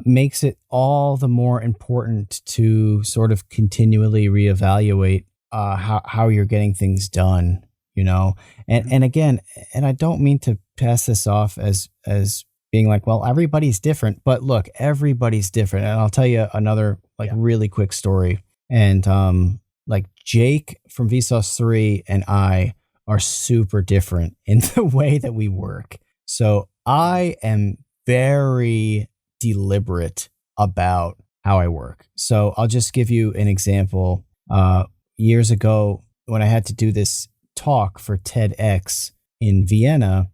makes it all the more important to sort of continually reevaluate how you're getting things done, and again, and I don't mean to pass this off as being like, well, everybody's different, but look, everybody's different. And I'll tell you another really quick story. And like Jake from Vsauce 3 and I are super different in the way that we work. So I am very deliberate about how I work. So I'll just give you an example. Years ago, when I had to do this talk for TEDx in Vienna,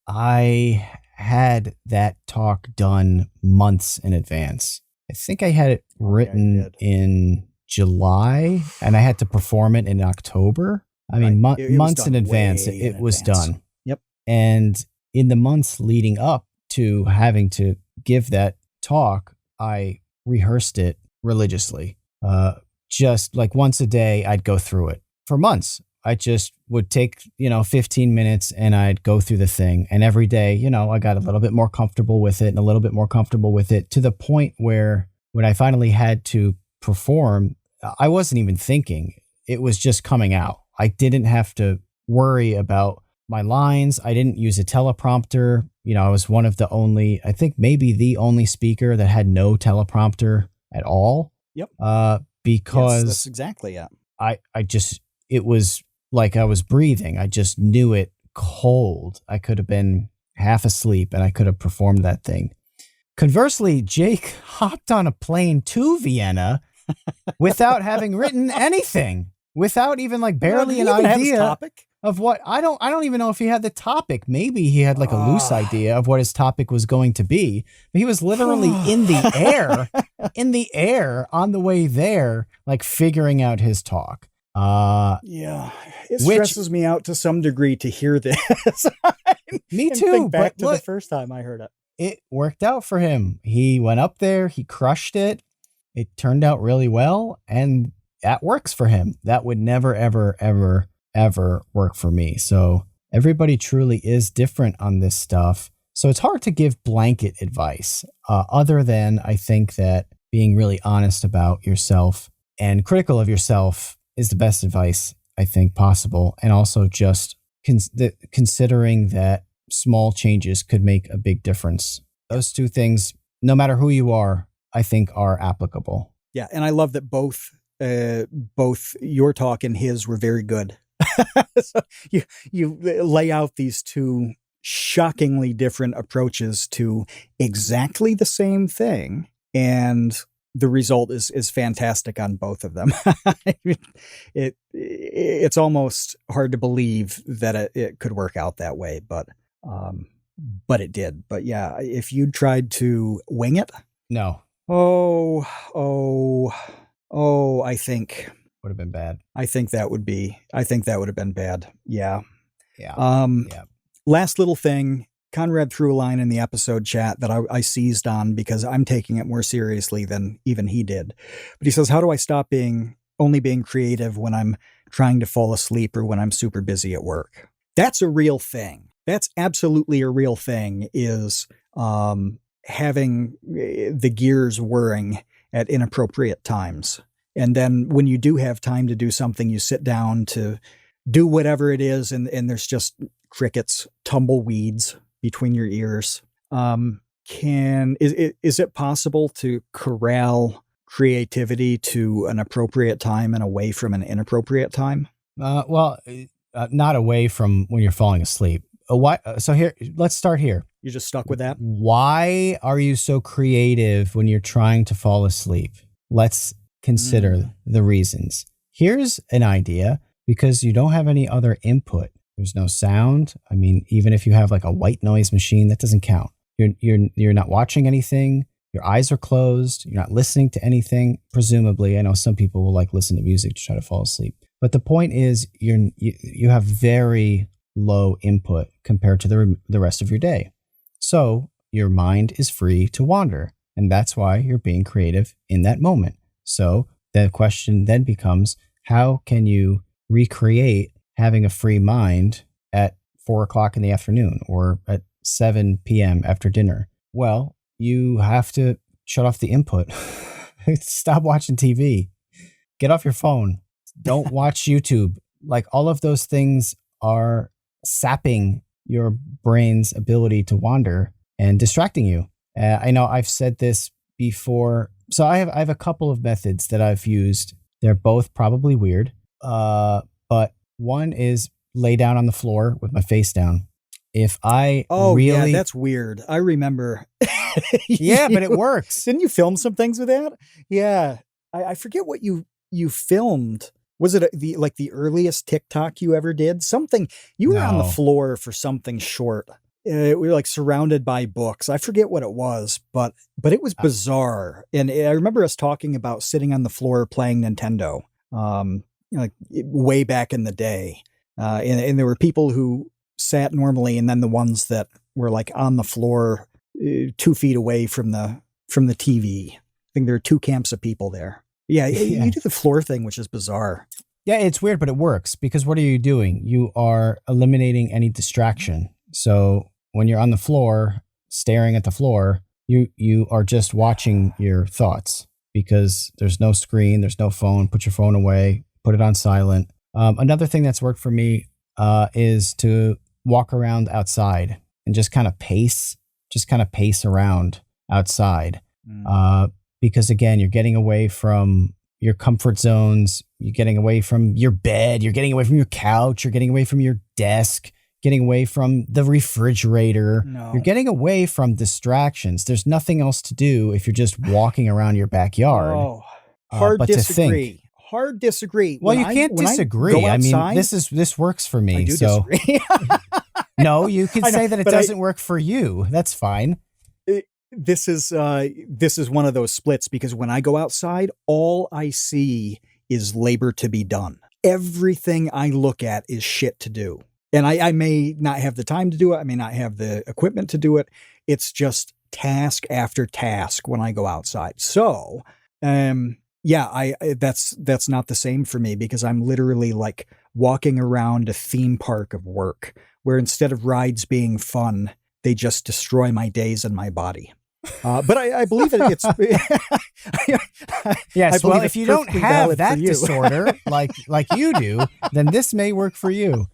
I had that talk done months in advance. I think I had it written in July, and I had to perform it in October. I mean, months in advance, it was done. Yep. And in the months leading up to having to give that talk, I rehearsed it religiously. Just like once a day, I'd go through it for months. I just would take, 15 minutes and I'd go through the thing. And every day, I got a little bit more comfortable with it and a little bit more comfortable with it, to the point where when I finally had to perform, I wasn't even thinking. It was just coming out. I didn't have to worry about my lines. I didn't use a teleprompter. I was one of the only, I think maybe the only speaker that had no teleprompter at all. Yep. Because yes, that's exactly it. It was like I was breathing. I just knew it cold. I could have been half asleep and I could have performed that thing. Conversely, Jake hopped on a plane to Vienna without having written anything, without even barely an idea of what. I don't even know if he had the topic. Maybe he had a loose idea of what his topic was going to be. But he was literally in the air on the way there, figuring out his talk. Yeah, it stresses me out to some degree to hear this. Me too. Think back to the first time I heard it. It worked out for him. He went up there, he crushed it. It turned out really well, and that works for him. That would never, ever, ever, ever work for me. So everybody truly is different on this stuff. So it's hard to give blanket advice, other than I think that being really honest about yourself and critical of yourself is the best advice I think possible. And also just considering that small changes could make a big difference. Those two things, no matter who you are, I think are applicable. Yeah. And I love that both your talk and his were very good. So you lay out these two shockingly different approaches to exactly the same thing. And the result is fantastic on both of them. It's almost hard to believe that it could work out that way, but it did. But yeah, if you tried to wing it, no. I think would have been bad. I think that would have been bad. Yeah. Yeah. Last little thing. Conrad threw a line in the episode chat that I seized on because I'm taking it more seriously than even he did. But he says, how do I stop only being creative when I'm trying to fall asleep or when I'm super busy at work? That's a real thing. That's absolutely a real thing, is having the gears whirring at inappropriate times. And then when you do have time to do something, you sit down to do whatever it is, and there's just crickets, tumbleweeds between your ears. Is it possible to corral creativity to an appropriate time and away from an inappropriate time? Not away from when you're falling asleep. So here, let's start here. You're just stuck with that? Why are you so creative when you're trying to fall asleep? Let's consider the reasons. Here's an idea: because you don't have any other input. There's no sound. I mean, even if you have a white noise machine, that doesn't count. You're not watching anything. Your eyes are closed. You're not listening to anything. Presumably, I know some people will listen to music to try to fall asleep. But the point is, you have very low input compared to the rest of your day. So your mind is free to wander, and that's why you're being creative in that moment. So the question then becomes, how can you recreate having a free mind at 4 o'clock in the afternoon or at 7 p.m. after dinner? Well, you have to shut off the input. Stop watching TV. Get off your phone. Don't watch YouTube. Like, all of those things are sapping your brain's ability to wander and distracting you. I know I've said this before. So I have a couple of methods that I've used. They're both probably weird. But one is lay down on the floor with my face down. If I yeah, that's weird. I remember. Yeah, but it works. Didn't you film some things with that? Yeah. I forget what you filmed. Was it the earliest TikTok you ever did? Something, you were on the floor for something short. We were like surrounded by books. I forget what it was, but it was bizarre. And I remember us talking about sitting on the floor playing Nintendo, like way back in the day. And there were people who sat normally, and then the ones that were like on the floor 2 feet away from the TV. I think there are two camps of people there. Yeah, you do the floor thing, which is bizarre. Yeah, it's weird, but it works, because what are you doing? You are eliminating any distraction. So when you're on the floor, staring at the floor, you are just watching your thoughts, because there's no screen, there's no phone. Put your phone away, put it on silent. Another thing that's worked for me is to walk around outside and just kind of pace around outside. Because again, you're getting away from your comfort zones, you're getting away from your bed, you're getting away from your couch, you're getting away from your desk, getting away from the refrigerator. No. You're getting away from distractions. There's nothing else to do if you're just walking around your backyard. Oh, hard disagree. Hard disagree. Well, you can't disagree. I mean, this works for me. I do disagree. No, you can say that it doesn't work for you. That's fine. This is one of those splits, because when I go outside, all I see is labor to be done. Everything I look at is shit to do. And I may not have the time to do it. I may not have the equipment to do it. It's just task after task when I go outside. So, yeah, that's not the same for me, because I'm literally like walking around a theme park of work, where instead of rides being fun, they just destroy my days and my body. But I believe it's yes. Well, if you don't have that disorder like you do, then this may work for you.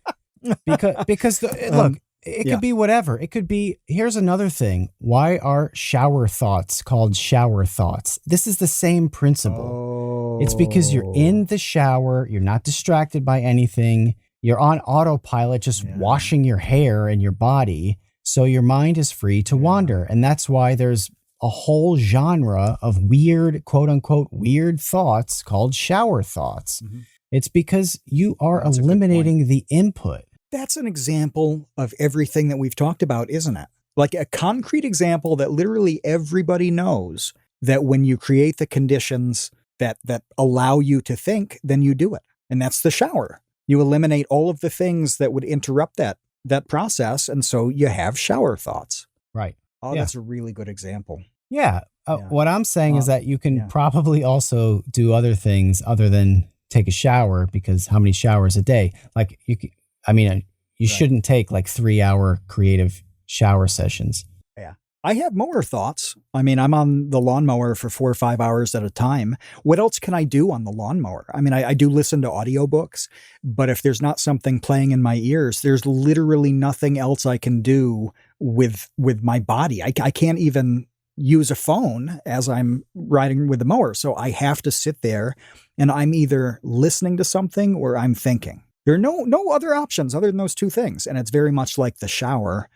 Because look, it could be whatever. It could be, here's another thing. Why are shower thoughts called shower thoughts? This is the same principle. It's because you're in the shower, you're not distracted by anything. You're on autopilot, just washing your hair and your body. So your mind is free to wander. And that's why there's a whole genre of weird, quote unquote, weird thoughts called shower thoughts. Mm-hmm. It's because you are eliminating the input. That's an example of everything that we've talked about, isn't it? Like a concrete example that literally everybody knows, that when you create the conditions that allow you to think, then you do it. And that's the shower. You eliminate all of the things that would interrupt that process. And so you have shower thoughts. Right. Oh, that's a really good example. Yeah. What I'm saying is that you can probably also do other things other than take a shower, because how many showers a day? Like you shouldn't take like 3-hour creative shower sessions. Yeah. I have mower thoughts. I mean, I'm on the lawnmower for 4 or 5 hours at a time. What else can I do on the lawnmower? I mean, I do listen to audiobooks, but if there's not something playing in my ears, there's literally nothing else I can do with my body. I can't even use a phone as I'm riding with the mower. So I have to sit there and I'm either listening to something or I'm thinking. There are no other options other than those two things. And it's very much like the shower,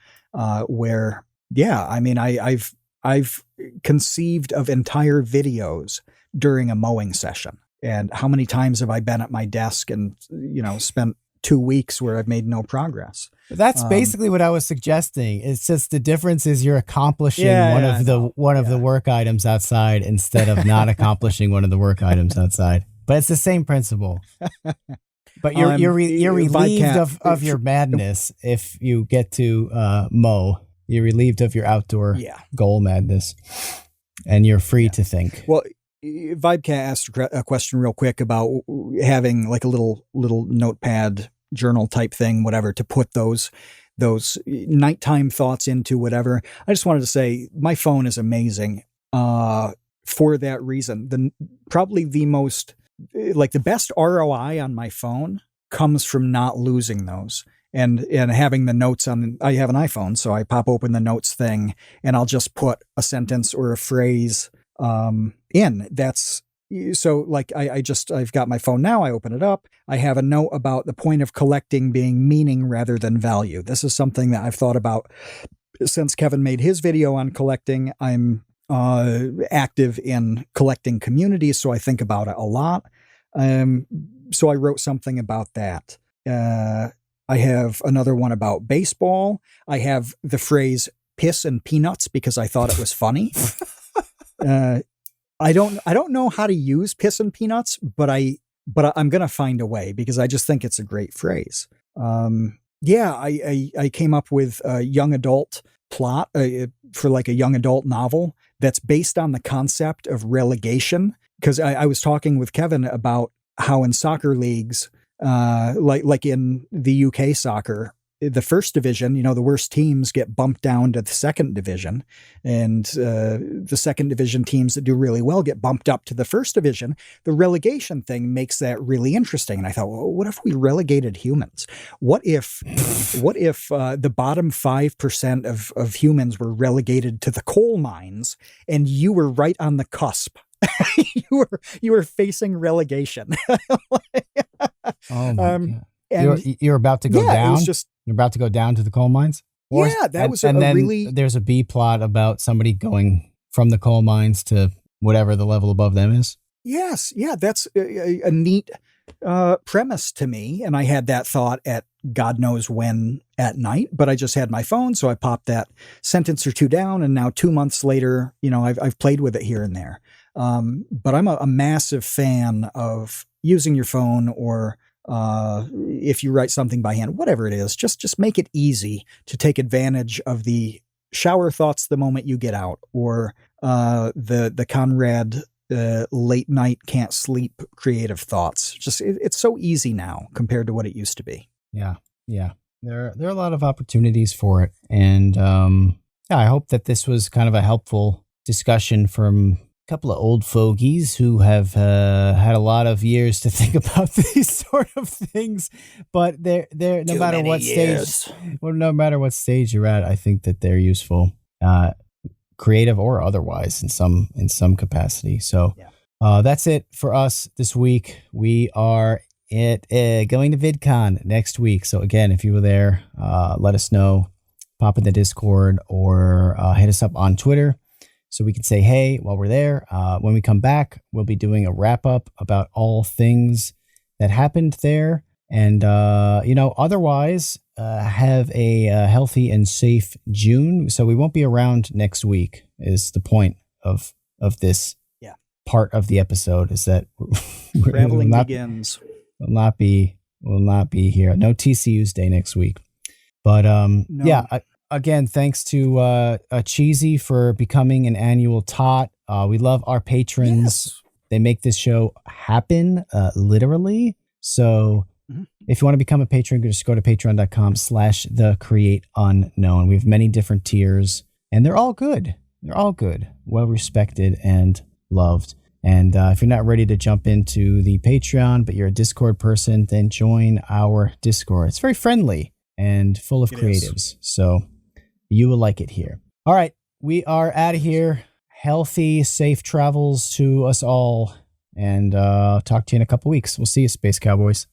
where, I mean, I've conceived of entire videos during a mowing session. And how many times have I been at my desk and, spent 2 weeks where I've made no progress? That's basically what I was suggesting. It's just the difference is you're accomplishing one of the work items outside instead of not accomplishing one of the work items outside. But it's the same principle. But you're relieved of your madness if you get to mow. You're relieved of your outdoor goal madness, and you're free to think. Well, Vidcon asked a question real quick about having like a little notepad journal type thing, whatever, to put those nighttime thoughts into, whatever. I just wanted to say my phone is amazing for that reason. Probably the most, like the best ROI on my phone comes from not losing those. And having the notes on, I have an iPhone, so I pop open the notes thing and I'll just put a sentence or a phrase in. That's so like I've got my phone now. I open it up. I have a note about the point of collecting being meaning rather than value. This is something that I've thought about since Kevin made his video on collecting. I'm active in collecting communities, so I think about it a lot. So I wrote something about that. I have another one about baseball. I have the phrase piss and peanuts because I thought it was funny. I don't know how to use piss and peanuts, but I'm going to find a way because I just think it's a great phrase. I came up with a young adult plot for like a young adult novel that's based on the concept of relegation. Because I was talking with Kevin about how in soccer leagues, like in the UK soccer, the first division, the worst teams get bumped down to the second division, and the second division teams that do really well get bumped up to the first division. The relegation thing makes that really interesting. And I thought, well, what if we relegated humans? What if the bottom 5% of humans were relegated to the coal mines and you were right on the cusp? you were facing relegation. Oh my God. And you're about to go down. You're about to go down to the coal mines. Then there's a B plot about somebody going from the coal mines to whatever the level above them is. Yes, yeah, that's a neat premise to me, and I had that thought at God knows when at night, but I just had my phone, so I popped that sentence or two down, and now 2 months later, I've played with it here and there. But I'm a massive fan of using your phone, or if you write something by hand, whatever it is, just make it easy to take advantage of the shower thoughts the moment you get out, or the Conrad late night can't sleep creative thoughts. It's so easy now compared to what it used to be. Yeah. There are a lot of opportunities for it, and I hope that this was kind of a helpful discussion from couple of old fogies who have had a lot of years to think about these sort of things, but they're no matter what stage you're at, I think that they're useful, creative or otherwise in some capacity. So that's it for us this week. We are going to VidCon next week. So again, if you were there, let us know, pop in the Discord, or hit us up on Twitter, so we can say hey while we're there. When we come back, we'll be doing a wrap up about all things that happened there. And, otherwise, have a healthy and safe June. So we won't be around next week is the point of this part of the episode, is that traveling begins. Will not be here. No TCU's Day next week. But no. Again, thanks to Cheesy for becoming an annual tot. We love our patrons. Yes. They make this show happen, literally. So if you want to become a patron, just go to patreon.com/thecreateunknown. We have many different tiers, and they're all good. Well respected and loved. And if you're not ready to jump into the Patreon, but you're a Discord person, then join our Discord. It's very friendly and full of creatives. So you will like it here. All right. We are out of here. Healthy, safe travels to us all. And talk to you in a couple weeks. We'll see you, Space Cowboys.